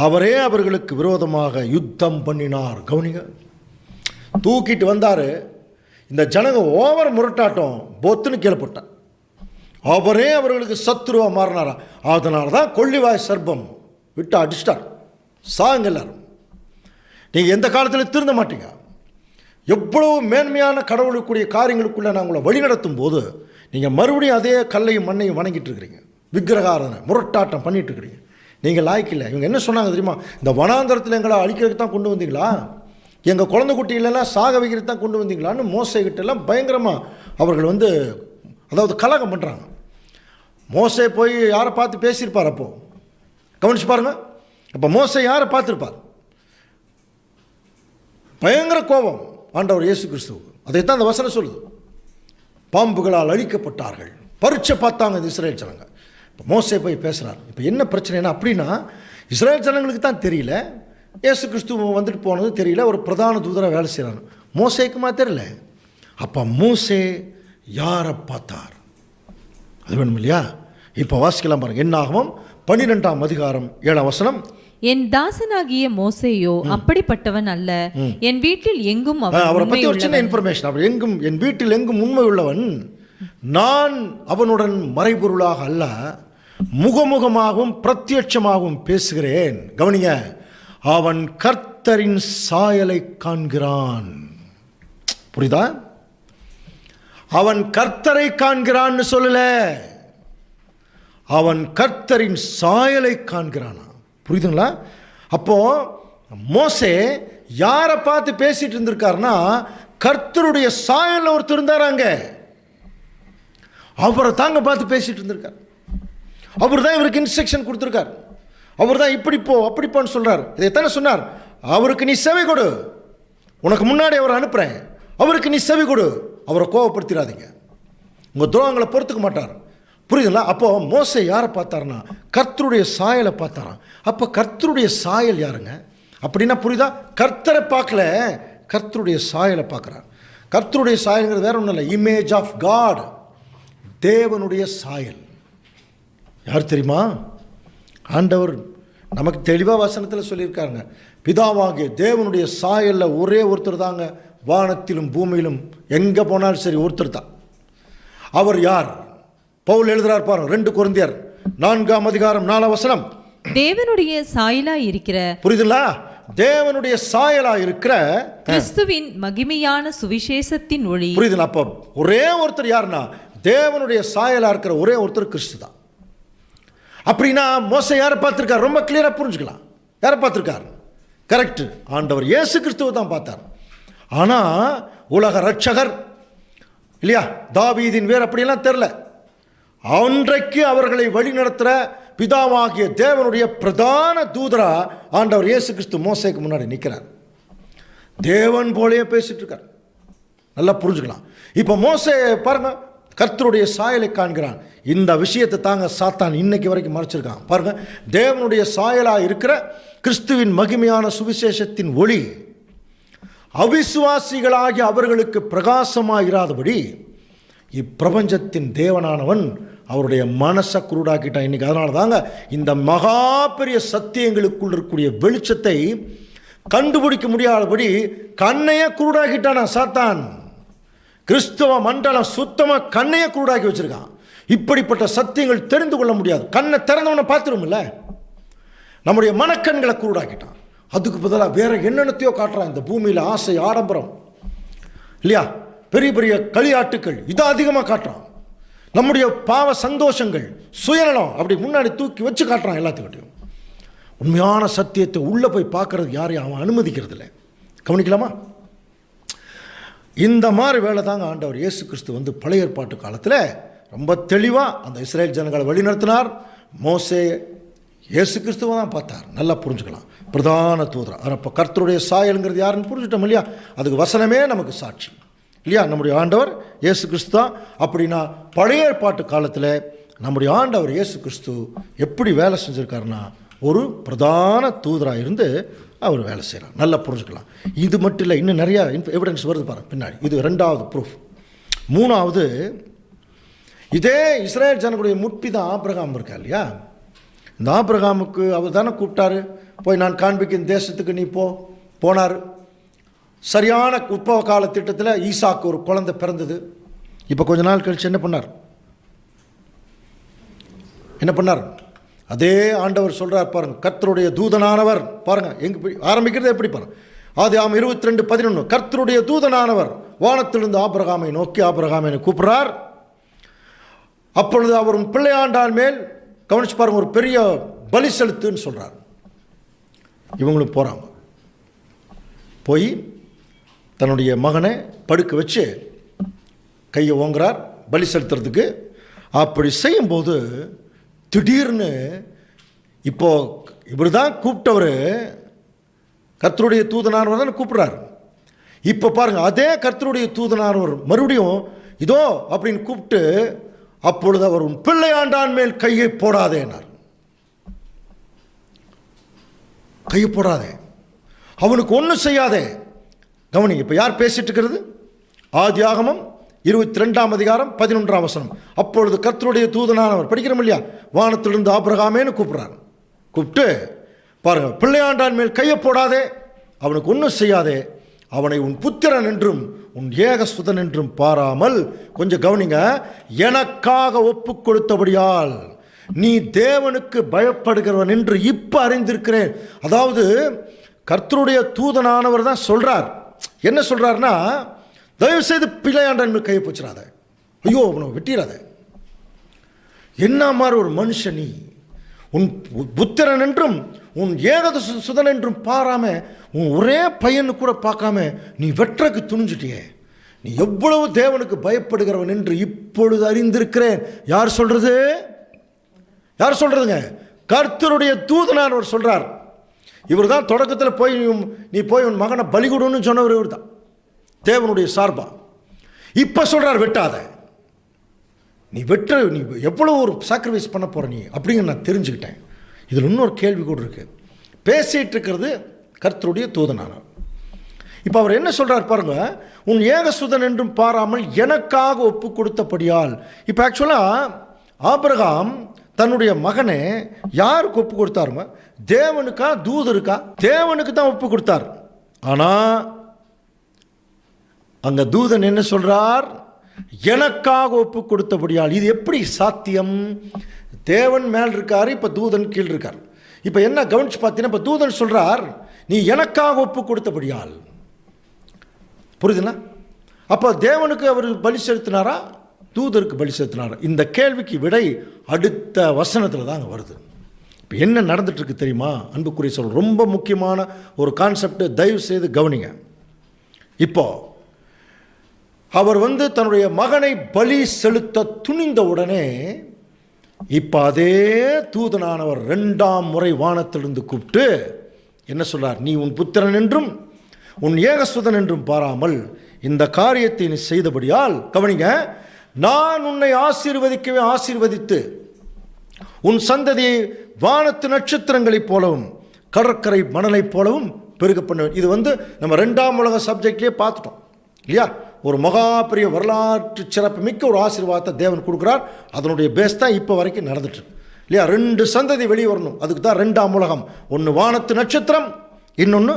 S2: அவரே அவர்களுக்கு விரோதமாக யுத்தம் பண்ணினார். கவனிங்க, தூக்கிட்டு வந்தார். இந்த ஜனங்க ஓவர் முரட்டாட்டம் பொத்துன்னு கீழப்பட்டார். அவரே அவர்களுக்கு சத்துருவாக மாறினாரா. அதனால தான் கொள்ளிவாய் சர்ப்பம் விட்டு அடிச்சிட்டார். சாங்க எல்லாரும். நீங்கள் எந்த காலத்தில் திருந்த மாட்டீங்க. எவ்வளவு மேன்மையான கடவுளுக்குரிய காரியங்களுக்குள்ளே நான் உங்களை வழிநடத்தும் போது நீங்கள் மறுபடியும் அதே கல்லையும் மண்ணையும் வணங்கிட்டு இருக்கிறீங்க, விக்கிரகாரனை முரட்டாட்டம் பண்ணிட்டு இருக்கிறீங்க. நீங்கள் லாய்க்கில்லை. இவங்க என்ன சொன்னாங்க தெரியுமா? இந்த வனாந்தரத்தில் எங்களை அழிக்கிறதுக்கு தான் கொண்டு வந்தீங்களா, எங்கள் குழந்தை குட்டிகளெல்லாம் சாக வைக்கிறதுக்கு தான் கொண்டு வந்தீங்களான்னு மோசைகிட்டெல்லாம் பயங்கரமாக அவர்கள் அதாவது கலகம் பண்ணுறாங்க. மோசே போய் யாரை பார்த்து பேசியிருப்பார்? அப்போது கவனிச்சு பாருங்கள்.
S1: அப்போ மோசே யாரை பார்த்துருப்பார்? பயங்கர கோபம் ஆண்டவர் இயேசு கிறிஸ்துவுக்கு. அதைத்தான் அந்த வசனம் சொல்லுது. பாம்புகளால் அழிக்கப்பட்டார்கள். பரீட்சை பார்த்தாங்க இந்த இஸ்ரேல் ஜனங்க. இப்போ மோசே போய் பேசுகிறார். இப்போ என்ன பிரச்சனைனா அப்படின்னா, இஸ்ரேல் ஜனங்களுக்கு தான் தெரியல, இயேசு கிறிஸ்துவ வந்துட்டு போனது தெரியல, ஒரு பிரதான தூதராக வேலை செய்கிறாங்க. மோசேக்குமா தெரியல. அப்போ மோசே யாரை பார்த்தார்? அது வேணும் இல்லையா? இப்போ வாசிக்கலாம் பாருங்க. என்னாகமம் 12ஆம் அதிகாரம் 7ஆம் வசனம்.
S2: என் தாசனாகிய மோசேயோ அப்படிப்பட்டவன் அல்ல, என் வீட்டில் எங்கும்
S1: அவரை பற்றி ஒரு சின்ன இன்ஃபர்மேஷன். அவர் எங்கும், என் வீட்டில் எங்கும் உண்மை உள்ளவன், நான் அவனுடன் மறைபொருளாக அல்ல, முகமுகமாகவும் பிரத்யட்சமாகவும் பேசுகிறேன். கவனிங்க, அவன் கர்த்தரின் சாயலை காண்கிறான். புரியுதா? அவன் கர்த்தரை காண்கிறான்னு சொல்லல, அவன் கர்த்தரின் சாயலை காண்கிறானா. புரியுதுங்களா? அப்போ மோசே யாரை பார்த்து பேசிட்டு இருந்திருக்காருன்னா, கர்த்தருடைய சாயல்ல ஒருத்தர் இருந்தாராங்க. அவரை தாங்க பார்த்து பேசிட்டு இருந்திருக்கார். அவர் தான் இவருக்கு இன்ஸ்ட்ரக்ஷன் கொடுத்துருக்கார். அவர் தான் இப்படி போ அப்படி போன்னு சொல்றார். இதை எத்தனை சொன்னார்? அவருக்கு நீ செவி கொடு, உனக்கு முன்னாடி அவரை அனுப்புறேன், அவருக்கு நீ செவி கொடு, அவரை கோவப்படுத்திடாதீங்க, உங்கள் துரோகங்களை பொறுத்துக்க மாட்டார். புரியுதுங்களா? அப்போ மோசே யாரை பார்த்தாருன்னா, கர்த்தருடைய சாயலை பார்த்தாராம். அப்போ கர்த்தருடைய சாயல் யாருங்க அப்படின்னா, புரியுதா? கர்த்தரை பார்க்கல, கர்த்தருடைய சாயலை பார்க்குறார். கர்த்தருடைய சாயல்ங்கிறது வேற ஒன்றும் இல்லை, இமேஜ் ஆஃப் காட், தேவனுடைய சாயல். யார் தெரியுமா? ஆண்டவர் நமக்கு தெளிவாக வசனத்தில் சொல்லியிருக்காருங்க. பிதாவாகிய தேவனுடைய சாயலில் ஒரே ஒருத்தர் தாங்க, வானத்திலும் பூமியிலும் எங்கே போனாலும் சரி ஒருத்தர் தான். அவர் யார்? பவுல் எழுதுறார் பாருங்க, 2 கொரிந்தியர் 4ஆம் அதிகாரம் 4ஆம் வசனம்.
S2: தேவனுடைய சாயலா இருக்கிற,
S1: புரியுதுங்களா? தேவனுடைய சாயலா இருக்கிற
S2: கிறிஸ்துவின் மகிமையான சுவிசேஷத்தின் ஒளி.
S1: புரியுதுங்களா? அப்போ ஒரே ஒருத்தர் யாருன்னா, தேவனுடைய சாயலா இருக்கிற ஒரே ஒருத்தர் கிறிஸ்து தான். அப்படின்னா மோசே யாரை பார்த்திருக்கார்? ரொம்ப கிளியரா புரிஞ்சுக்கலாம். யாரை பார்த்திருக்கார்? கரெக்ட், ஆண்டவர் இயேசு கிறிஸ்துவை தான் பார்த்தார். ஆனா உலக ரட்சகர் இல்லையா, தாவீதின் வேர் அப்படியெல்லாம் தெரியல. அன்றைக்கு அவர்களை வழிநடத்துகிற பிதாவாகிய தேவனுடைய பிரதான தூதரா ஆண்டவர் இயேசு கிறிஸ்து மோசேக்கு முன்னாடி நிற்கிறார். தேவன் போலயே பேசிட்டு இருக்கார். நல்லா புரிஞ்சுக்கலாம். இப்போ மோசே பாருங்க, கர்த்தருடைய சாயலை காண்கிறான். இந்த விஷயத்தை தாங்க சாத்தான் இன்னைக்கு வரைக்கும் மறைச்சிருக்கான். பாருங்க, தேவனுடைய சாயலா இருக்கிற கிறிஸ்துவின் மகிமையான சுவிசேஷத்தின் ஒளி அவிசுவாசிகளாகி அவர்களுக்கு பிரகாசமாயிராதபடி இப்பிரபஞ்சத்தின் தேவனானவன் அவருடைய மனசை குருடாக்கிட்டான் இன்னைக்கு. அதனால தாங்க இந்த மகா பெரிய சத்தியங்களுக்குள் இருக்கக்கூடிய வெளிச்சத்தை கண்டுபிடிக்க முடியாதபடி கண்ணையே குருடாக்கிட்டானா சாத்தான். கிறிஸ்தவ மண்டலம் சுத்தமாக கண்ணையே குருடாக்கி வச்சிருக்கான். இப்படிப்பட்ட சத்தியங்கள் தெரிந்து கொள்ள முடியாது. கண்ணை திறந்தவனை பார்த்துருமில்ல, நம்முடைய மனக்கண்களை குருடாக்கிட்டான். அதுக்கு பதிலாக வேற என்னென்னத்தையோ காட்டுறான். இந்த பூமியில் ஆசை, ஆடம்பரம் இல்லையா, பெரிய பெரிய களியாட்டுக்கள், இதை அதிகமாக காட்டுறான். நம்முடைய பாவ சந்தோஷங்கள், சுயநலம் அப்படி முன்னாடி தூக்கி வச்சு காட்டுறான் எல்லாத்துக்கிட்டையும். உண்மையான சத்தியத்தை உள்ளே போய் பார்க்கறதுக்கு யாரையும் அவன் அனுமதிக்கிறது இல்லை. கவனிக்கலாமா? இந்த மாதிரி வேலை தாங்க ஆண்டவர் இயேசு கிறிஸ்து வந்து பழைய ஏற்பாட்டு காலத்தில் ரொம்ப தெளிவாக அந்த இஸ்ரேல் ஜனங்களை வழிநடத்தினார். மோசே இயேசு கிறிஸ்துவை தான் பார்த்தார். நல்லா புரிஞ்சுக்கலாம், பிரதான தூதரா. அப்போ கர்த்தருடைய சாயலுங்கிறது யாருன்னு புரிஞ்சுட்டோம் இல்லையா? அதுக்கு வசனமே நமக்கு சாட்சி இல்லையா? நம்முடைய ஆண்டவர் இயேசு கிறிஸ்து தான். அப்படின்னா பழைய ஏற்பாட்டு காலத்தில் நம்முடைய ஆண்டவர் இயேசு கிறிஸ்து எப்படி வேலை செஞ்சுருக்காருன்னா, ஒரு பிரதான தூதராக இருந்து அவர் வேலை செய்கிறார். நல்லா புரிஞ்சுக்கலாம். இது மட்டும் இல்லை, இன்னும் நிறையா எவிடன்ஸ் வருது பாருங்க பின்னாடி. இது 2வது ப்ரூஃப். 3வது, இதே இஸ்ரேல் ஜனங்களுடைய முற்பி தான் ஆபிரகாம் இருக்கா இல்லையா? இந்த ஆபிரகாமுக்கு அவர் தானே கூப்பிட்டாரு, போய் நான் காண்பிக்கும் தேசத்துக்கு நீ போனார். சரியான உற்பவ கால திட்டத்தில் ஈசாக்கு ஒரு குழந்தை பிறந்தது. இப்போ கொஞ்ச நாள் கழிச்சு என்ன பண்ணார்? அதே ஆண்டவர் சொல்கிறார் பாருங்க, கர்த்தருடைய தூதனானவர். பாருங்க எங்கே ஆரம்பிக்கிறது எப்படி பாருங்க. ஆதியாகமம் 22:11, கர்த்தருடைய தூதனானவர் வானத்திலிருந்து ஆபிரகாமை நோக்கி ஆபிரகாமை கூப்பிடுறார். அப்பொழுது அவர் பிள்ளையாண்டான் மேல் கவனிச்சு பாருங்க, ஒரு பெரிய பலி செலுத்துன்னு சொல்கிறார். இவங்களும் போகிறாங்க. போய் தன்னுடைய மகனை படுக்க வச்சு கையை ஓங்குறார் பலி செலுத்துறதுக்கு. அப்படி செய்யும்போது திடீர்னு இப்போ இவர் தான் கூப்பிட்டவர், கர்த்தருடைய தூதனானவர் தான் கூப்பிடுறார். இப்போ பாருங்க, அதே கர்த்தருடைய தூதனானவர் மறுபடியும் இதோ அப்படின்னு கூப்பிட்டு, அப்பொழுது அவர் உன் பிள்ளையாண்டான் மேல் கையை போடாதேனார். கையை போடாதே, அவனுக்கு ஒன்றும் செய்யாதே. கவனி, இப்போ யார் பேசிட்டு இருக்கிறது? ஆதியாகமம் 22ஆம் அதிகாரம் 11ஆம் வசனம். அப்பொழுது கர்த்தருடைய தூதனானவர், படிக்கிறோம் இல்லையா, வானத்திலிருந்து ஆபிரகாமேன்னு கூப்பிடுறார். கூப்பிட்டு பாருங்க, பிள்ளையாண்டான் மேல் கையை போடாதே, அவனுக்கு ஒன்றும் செய்யாதே, அவனை உன் புத்திரன் என்றும் உன் ஏகசுதன் என்றும் பாராமல், கொஞ்சம் கவனிங்க, எனக்காக ஒப்பு கொடுத்தபடியால் நீ தேவனுக்கு பயப்படுகிறவன் என்று இப்ப அறிந்திருக்கிறேன். அதாவது கர்த்தருடைய தூதனானவர் தான் சொல்றார். என்ன சொல்றாருன்னா, தயவு செய்து பிள்ளையாண்டான் மேல் கையை போச்சிடாத, ஐயோ அவனை வெட்டிடாத. என்ன மாதிரி ஒரு மனுஷன் நீ? உன் புத்திரன் என்றும் உன் ஏக சுதன் என்றும் பாராம, உன் ஒரே பையனு கூட பார்க்காம நீ வெற்றக்கு துணிஞ்சிட்டியே. நீ எவ்வளவு தேவனுக்கு பயப்படுகிறவன் என்று இப்பொழுது அறிந்திருக்கிறேன். யார் சொல்றது? யார் சொல்றதுங்க? கர்த்தருடைய தூதனானவர் சொல்றார். இவர் தான் தொடக்கத்தில் போய் நீ போய் உன் மகனை பலி கொடுன்னு சொன்னவர் இவர் தான், தேவனுடைய சார்பா. இப்ப சொல்றார், வெட்டாத, நீ வெற்ற, நீ எவ்வளவு ஒரு சாக்ரிஃபைஸ் பண்ண போற நீ அப்படிங்க நான் தெரிஞ்சுக்கிட்டேன். இதில் இன்னொரு கேள்வி கூட இருக்கு. பேசிட்டு இருக்கிறது கர்த்தருடைய தூதனானவர். இப்போ அவர் என்ன சொல்றார் பாருங்க, உன் ஏகசுதன் என்றும் பாராமல் எனக்காக ஒப்பு கொடுத்தபடியால். இப்போ ஆக்சுவலா ஆபிரகாம் தன்னுடைய மகனை யாருக்கு ஒப்பு கொடுத்தாருங்க? தேவனுக்கா தூதருக்கா? தேவனுக்கு தான் ஒப்பு கொடுத்தார். ஆனா அங்க தூதன் என்ன சொல்றார்? எனக்காக ஒப்பு கொடுத்தபடியால். இது எப்படி சாத்தியம்? தேவன் மேல் இருக்காரு, இப்ப தூதன் கீழ் இருக்கார். இப்ப என்ன கவனிச்சு பார்த்தீங்கன்னா, இப்ப தூதன் சொல்றார், நீ எனக்காக ஒப்பு கொடுத்தபடியால். புரியுதுங்களா? அப்போ தேவனுக்கு அவர் பலி செலுத்தினாரா, தூதருக்கு பலி செலுத்தினாரா? இந்த கேள்விக்கு விடை அடுத்த வசனத்தில் தாங்க வருது. இப்போ என்ன நடந்துட்டு இருக்கு தெரியுமா அன்புக்குரிய சொல்? ரொம்ப முக்கியமான ஒரு கான்செப்ட், தயவு செய்து கவனிங்க. இப்போ அவர் தன்னுடைய மகனை பலி செலுத்த துணிந்த உடனே இப்போ அதே தூதனானவர் 2ஆம் முறை வானத்திலிருந்து கூப்பிட்டு என்ன சொல்றார்? நீ உன் புத்திரன் என்றும் உன் ஏகசுதன் என்றும் பாராமல் இந்த காரியத்தை நீ செய்தபடியால், கவனிங்க, நான் உன்னை ஆசீர்வதிக்கவே ஆசீர்வதித்து உன் சந்ததியை வானத்து நட்சத்திரங்களைப் போலவும் கடற்கரை மணலைப் போலவும் பெருக பண்ணுவேன். இது நம்ம 2ஆம் உலக சப்ஜெக்ட்லேயே பார்த்துட்டோம் இல்லையா? ஒரு மகா பெரிய வரலாற்று சிறப்பு மிக்க ஒரு ஆசீர்வாதத்தை தேவன் கொடுக்குறார். அதனுடைய பேஸ் தான் இப்போ வரைக்கும் நடந்துட்டு இல்லையா? 2 சந்ததி வெளியே வரணும், அதுக்கு தான் 2ஆம் உலகம். ஒன்று வானத்து நட்சத்திரம், இன்னொன்று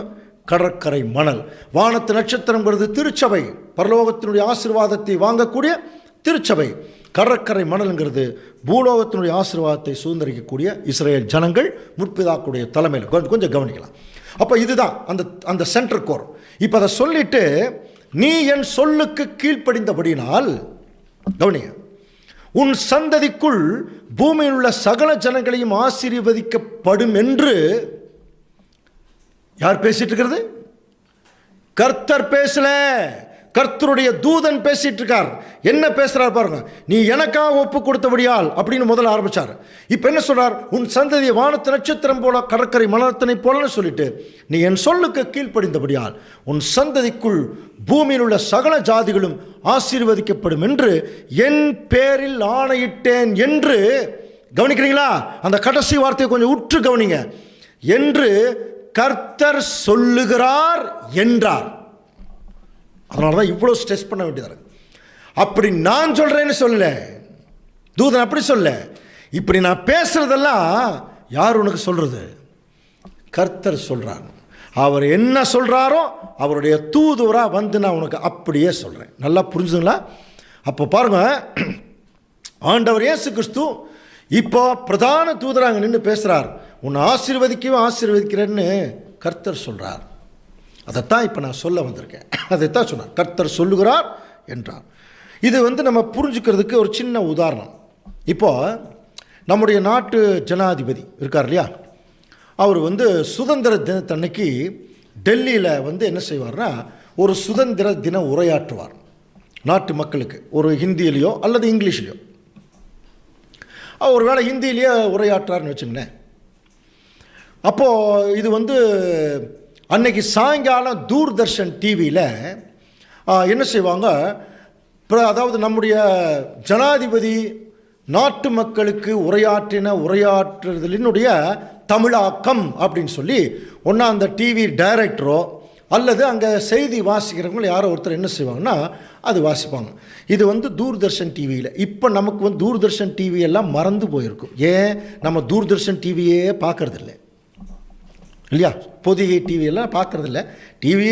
S1: கடற்கரை மணல். வானத்து நட்சத்திரங்கிறது திருச்சபை, பரலோகத்தினுடைய ஆசீர்வாதத்தை வாங்கக்கூடிய திருச்சபை. கடற்கரை மணல்ங்கிறது பூலோகத்தினுடைய ஆசீர்வாதத்தை சுதந்திரிக்கக்கூடிய இஸ்ரேல் ஜனங்கள், முற்பிதாக்களுடைய தலைமையில். கொஞ்சம் கவனிக்கலாம். அப்போ இதுதான் அந்த சென்டர் கோர். இப்போ அதை சொல்லிட்டு, நீ என் சொல்லுக்கு கீழ்ப்படிந்தபடினால், கவனிங்க, உன் சந்ததிக்குள் பூமியில் உள்ள சகல ஜனங்களையும் ஆசீர்வதிக்கப்படும் என்று யார் பேசிட்டு இருக்கிறது? கர்த்தர் பேசல, கர்த்தருடைய தூதன் பேசிட்டு இருக்கார். என்ன பேசுறார் பாருங்க. நீ எனக்காக ஒப்பு கொடுத்தபடியால் அப்படின்னு முதல்ல ஆரம்பிச்சார். இப்ப என்ன சொல்றார்? உன் சந்ததியை வானத்து நட்சத்திரம் போல கடற்கரை மணலத்தினை போலன்னு சொல்லிட்டு, நீ என் சொல்லுக்கு கீழ்ப்படிந்தபடியால் உன் சந்ததிக்குள் பூமியில் உள்ள சகல ஜாதிகளும் ஆசீர்வதிக்கப்படும் என்று என் பேரில் ஆணையிட்டேன் என்று, கவனிக்கிறீங்களா? அந்த கடைசி வார்த்தையை கொஞ்சம் உற்று கவனிங்க. என்று கர்த்தர் சொல்லுகிறார் என்றார். அதனாலதான் இவ்வளவு ஸ்ட்ரெஸ் பண்ண வேண்டியது. அப்படி நான் சொல்றேன்னு சொல்ல, தூதன் அப்படி சொல்ல. இப்படி நான் பேசுறதெல்லாம் யார் உனக்கு சொல்றது? கர்த்தர் சொல்றார். அவர் என்ன சொல்றாரோ அவருடைய தூதுவரா நான் உனக்கு அப்படியே சொல்றேன். நல்லா புரிஞ்சுங்களா? அப்போ பாருங்க, ஆண்டவர் இயேசு கிறிஸ்து இப்போ பிரதான தூதராக நின்று பேசுறார். உன்னை ஆசீர்வதிக்கவே ஆசீர்வதிக்கிறேன்னு கர்த்தர் சொல்றார். அதைத்தான் இப்போ நான் சொல்ல வந்திருக்கேன். அதைத்தான் சொன்னார், கர்த்தர் சொல்லுகிறார் என்றார். இது நம்ம புரிஞ்சுக்கிறதுக்கு ஒரு சின்ன உதாரணம். இப்போ நம்முடைய நாட்டு ஜனாதிபதி இருக்கார் இல்லையா, அவர் சுதந்திர தினத்தன்னைக்கு டெல்லியில் என்ன செய்வார்னா, ஒரு சுதந்திர தின உரையாற்றுவார் நாட்டு மக்களுக்கு. ஒரு ஹிந்தியிலையோ அல்லது இங்கிலீஷ்லையோ. ஒரு வேளை ஹிந்தியிலேயே உரையாற்றார்னு வச்சுங்களேன். அப்போது இது வந்து அன்னைக்கு சாயங்காலம் தூர்தர்ஷன் டிவியில் என்ன செய்வாங்க, அதாவது நம்முடைய ஜனாதிபதி நாட்டு மக்களுக்கு உரையாற்றுதலினுடைய தமிழாக்கம் அப்படின்னு சொல்லி ஒன்றா அந்த டிவி டைரக்டரோ அல்லது அங்கே செய்தி வாசிக்கிறவங்க யாரோ ஒருத்தர் என்ன செய்வாங்கன்னா அது வாசிப்பாங்க. இது வந்து தூர்தர்ஷன் டிவியில். இப்போ நமக்கு வந்து தூர்தர்ஷன் டிவி எல்லாம் மறந்து போயிருக்கும். ஏன், நம்ம தூர்தர்ஷன் டிவியே பார்க்கறதில்ல இல்லையா, பொதிகை டிவியெல்லாம் பார்க்குறதில்ல. டிவி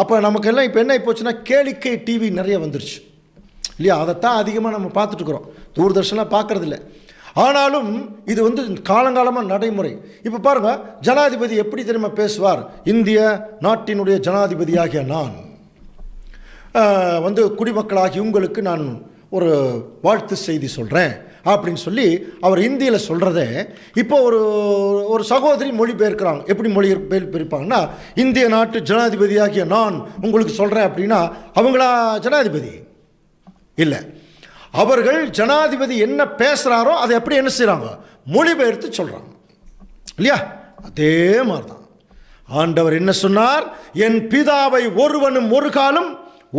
S1: அப்போ நமக்கெல்லாம் இப்போ என்ன போச்சுன்னா கேளிக்கை டிவி நிறைய வந்துருச்சு இல்லையா, அதைத்தான் அதிகமாக நம்ம பார்த்துட்ருக்குறோம், தூர்தர்ஷனாக பார்க்குறதில்ல. ஆனாலும் இது வந்து காலங்காலமாக நடைமுறை. இப்போ பாருங்கள், ஜனாதிபதி எப்படி தெரியுமா பேசுவார், இந்திய நாட்டினுடைய ஜனாதிபதியாகிய நான் வந்து குடிமக்களாகி உங்களுக்கு நான் ஒரு வாழ்த்து செய்தி சொல்கிறேன் அப்படின்னு சொல்லி அவர் இந்தியில் சொல்கிறத இப்போ ஒரு சகோதரி மொழிபெயர்க்கிறாங்க. எப்படி மொழிபெயர்ப்பாங்கன்னா, இந்திய நாட்டு ஜனாதிபதியாகிய நான் உங்களுக்கு சொல்கிறேன் அப்படின்னா அவங்களா ஜனாதிபதி இல்லை, அவர்கள் ஜனாதிபதி என்ன பேசுகிறாரோ அதை எப்படி என்ன செய்கிறாங்க, மொழிபெயர்த்து சொல்கிறாங்க இல்லையா. அதே மாதிரி தான் ஆண்டவர் என்ன சொன்னார், என் பிதாவை ஒருவனும்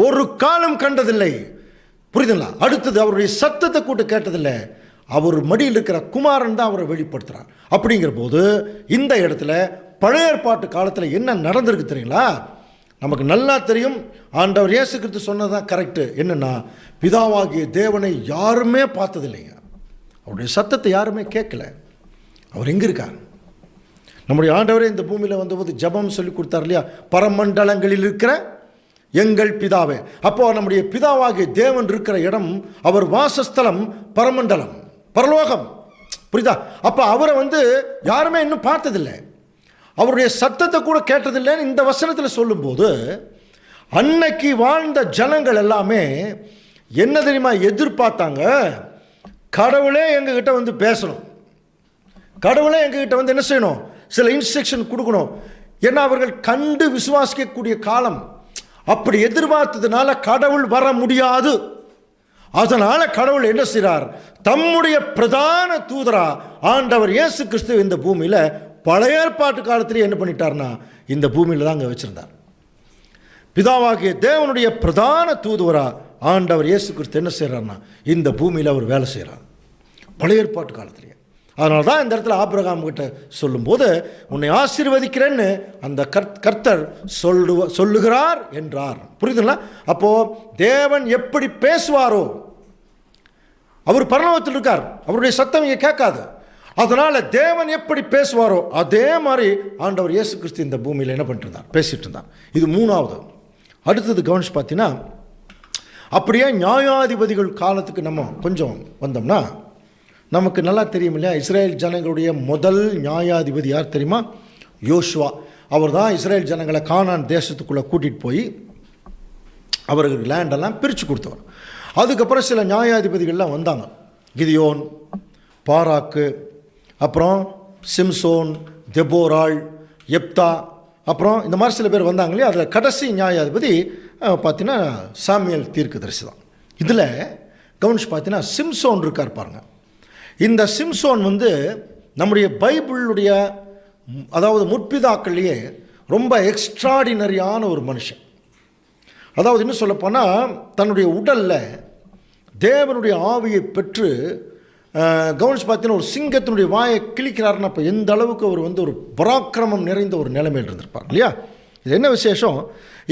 S1: ஒரு காலம் கண்டதில்லை. புரியுதுங்களா? அடுத்தது அவருடைய சத்தத்தை கூட்டு கேட்டதில்லை, அவர் மடியில் இருக்கிற குமாரன் தான் அவரை வெளிப்படுத்துகிறார். அப்படிங்கிற போது இந்த இடத்துல பழைய ஏற்பாட்டு காலத்தில் என்ன நடந்திருக்கு தெரியுங்களா, நமக்கு நல்லா தெரியும். ஆண்டவர் இயேசு கிறிஸ்து சொன்னதான் கரெக்டு. என்னென்னா, பிதாவாகிய தேவனை யாருமே பார்த்ததில்லைங்க, அவருடைய சத்தத்தை யாருமே கேட்கல. அவர் எங்கே இருக்கார்? நம்முடைய ஆண்டவரே இந்த பூமியில் வந்தபோது ஜபம் சொல்லி கொடுத்தார் இல்லையா, பரமண்டலங்களில் இருக்கிற எங்கள் பிதாவே. அப்போ நம்முடைய பிதாவாகிய தேவன் இருக்கிற இடம், அவர் வாசஸ்தலம் பரமண்டலம், பரலோகம். புரியுதா? அப்போ அவரை வந்து யாருமே இன்னும் பார்த்ததில்லை, அவருடைய சத்தத்தை கூட கேட்டதில்லைன்னு இந்த வசனத்தில் சொல்லும்போது, அன்னைக்கு வாழ்ந்த ஜனங்கள் எல்லாமே என்ன தெரியுமா எதிர்பார்த்தாங்க, கடவுளே எங்ககிட்ட வந்து பேசணும், கடவுளே எங்ககிட்ட வந்து என்ன செய்யணும், சில இன்ஸ்ட்ரக்ஷன் கொடுக்கணும். ஏன்னா அவர்கள் கண்டு விசுவாசிக்கக்கூடிய காலம். அப்படி எதிர்பார்த்ததுனால கடவுள் வர முடியாது. அதனால கடவுள் என்ன செய்கிறார், தம்முடைய பிரதான தூதரா ஆண்டவர் இயேசு கிறிஸ்து இந்த பூமியில் பழைய ஏற்பாட்டு காலத்திலே என்ன பண்ணிட்டார்னா இந்த பூமியில் தான் அங்கே வச்சிருந்தார். பிதாவாகிய தேவனுடைய பிரதான தூதுவரா ஆண்டவர் இயேசு கிறிஸ்து என்ன செய்கிறார்னா இந்த பூமியில் அவர் வேலை செய்கிறார் பழைய ஏற்பாட்டு காலத்திலேயே. அதனால தான் இந்த இடத்துல ஆபிரகாம் கிட்ட சொல்லும்போது உன்னை ஆசீர்வதிக்கிறேன்னு அந்த கர்த்தர் சொல்லுகிறார் என்றார். புரியுதுங்களா? அப்போது தேவன் எப்படி பேசுவாரோ, அவர் பரலோகத்தில் இருக்கார், அவருடைய சத்தம் இங்கே கேட்காது. அதனால் தேவன் எப்படி பேசுவாரோ அதே மாதிரி ஆண்டவர் இயேசு கிறிஸ்து இந்த பூமியில் என்ன பண்ணிட்டு இருந்தார், பேசிகிட்டு இருந்தார். இது மூணாவது. அடுத்தது கவனிச்சு பார்த்தீங்கன்னா, அப்படியே நியாயாதிபதிகள் காலத்துக்கு நம்ம கொஞ்சம் வந்தோம்னா நமக்கு நல்லா தெரியும் இல்லையா, இஸ்ரேல் ஜனங்களுடைய முதல் நியாயாதிபதி யார் தெரியுமா, யோசுவா. அவர் தான் இஸ்ரேல் ஜனங்களை கானான் தேசத்துக்குள்ளே கூட்டிகிட்டு போய் அவர்களுக்கு லேண்டெல்லாம் பிரித்து கொடுத்தவர். அதுக்கப்புறம் சில நியாயாதிபதிகள்லாம் வந்தாங்க, கிதியோன், பாராக்கு, அப்புறம் சிம்சோன், தெபோராள், எப்தா, அப்புறம் இந்த மாதிரி சில பேர் வந்தாங்க இல்லையா. அதில் கடைசி நியாயாதிபதி பார்த்தீங்கன்னா சாமியல் தீர்க்கதரிசி தான். இதில் கவனிச்சு பார்த்தீங்கன்னா சிம்சோன் இருக்கார் பாருங்கள். இந்த சிம்சோன் வந்து நம்முடைய பைபிளுடைய அதாவது முற்பிதாக்கள்லேயே ரொம்ப எக்ஸ்ட்ராடினரியான ஒரு மனுஷன். அதாவது இன்னும் சொல்லப்போனால் தன்னுடைய உடலில் தேவனுடைய ஆவியை பெற்று கவனிச்சு பார்த்தீங்கன்னா ஒரு சிங்கத்தினுடைய வாயை கிழிக்கிறாருன்னா அப்போ எந்த அளவுக்கு அவர் வந்து ஒரு பராக்கிரமம் நிறைந்த ஒரு நிலைமையில் இருந்திருப்பார் இல்லையா. இது என்ன விசேஷம்,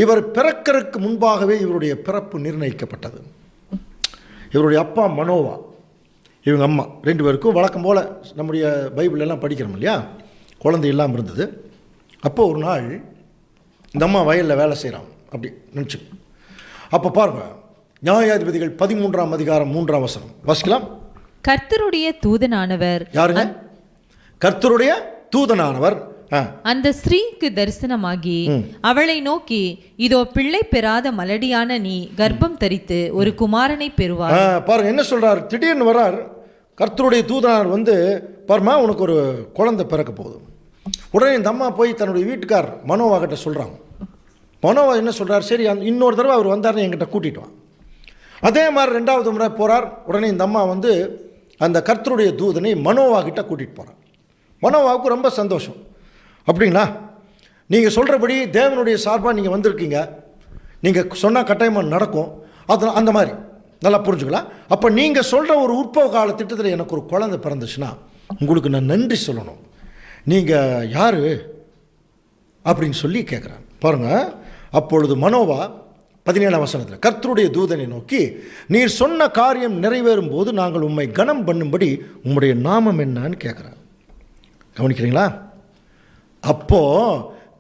S1: இவர் பிறக்கிறதுக்கு முன்பாகவே இவருடைய பிறப்பு நிர்ணயிக்கப்பட்டது. இவருடைய அப்பா மனோவா, இவங்க அம்மா, ரெண்டு பேருக்கும் வழக்கம் போல் நம்முடைய பைபிளெல்லாம் படிக்கிறோம் இல்லையா, குழந்தை இல்லாமல் இருந்தது. அப்போது ஒரு நாள் இந்த அம்மா வயலில் வேலை செய்கிறாங்க அப்படி நினச்சி. அப்போ பாருங்கள், நியாயாதிபதிகள் 13ஆம் அதிகாரம் 3ஆம் வசனம் வாசிக்கலாம்.
S2: கர்த்தருடைய தூதனானவர்,
S1: யாருங்க? கர்த்தருடைய தூதனானவர்
S2: அந்த ஸ்திரீக்கு தரிசனமாகி அவளை நோக்கி, இதோ பிள்ளை பெறாத மலடியான நீ கர்ப்பம் தரித்து ஒரு குமாரனை பெறுவார்.
S1: பாருங்க என்ன சொல்றார், திடீர்னு வரார் கர்த்தருடைய தூதனார் வந்து, பாருமா உனக்கு ஒரு குழந்தை பிறக்க போகுது. உடனே இந்த அம்மா போய் தன்னுடைய வீட்டுக்கார் மனோவா கிட்ட சொல்கிறாங்க. மனோவா என்ன சொல்கிறார், சரி இன்னொரு தடவை அவர் வந்தார்னு என்கிட்ட கூட்டிகிட்டு வான். அதே மாதிரி 2வது முறை போகிறார். உடனே இந்த அம்மா வந்து அந்த கர்த்தருடைய தூதனை மனோவா கிட்ட கூட்டிகிட்டு போகிறார். மனோவாவுக்கு ரொம்ப சந்தோஷம். அப்படிங்களா? நீங்கள் சொல்கிறபடி தேவனுடைய சார்பாக நீங்கள் வந்திருக்கீங்க, நீங்கள் சொன்னால் கட்டாயமாக நடக்கும். அது அந்த மாதிரி நல்லா புரிஞ்சுக்கலாம். அப்போ நீங்கள் சொல்கிற ஒரு உற்பவ கால திட்டத்தில் எனக்கு ஒரு குழந்தை பிறந்துச்சுன்னா உங்களுக்கு நான் நன்றி சொல்லணும். நீங்கள் யார் அப்படின்னு சொல்லி கேட்குறாங்க பாருங்கள். அப்பொழுது மனோவா 17ஆம் வசனத்தில் கர்த்தருடைய தூதனை நோக்கி, நீர் சொன்ன காரியம் நிறைவேறும் போது நாங்கள் உம்மை கனம் பண்ணும்படி உம்முடைய நாமம் என்னன்னு கேட்குறாங்க. கவனிக்கிறீங்களா? அப்போ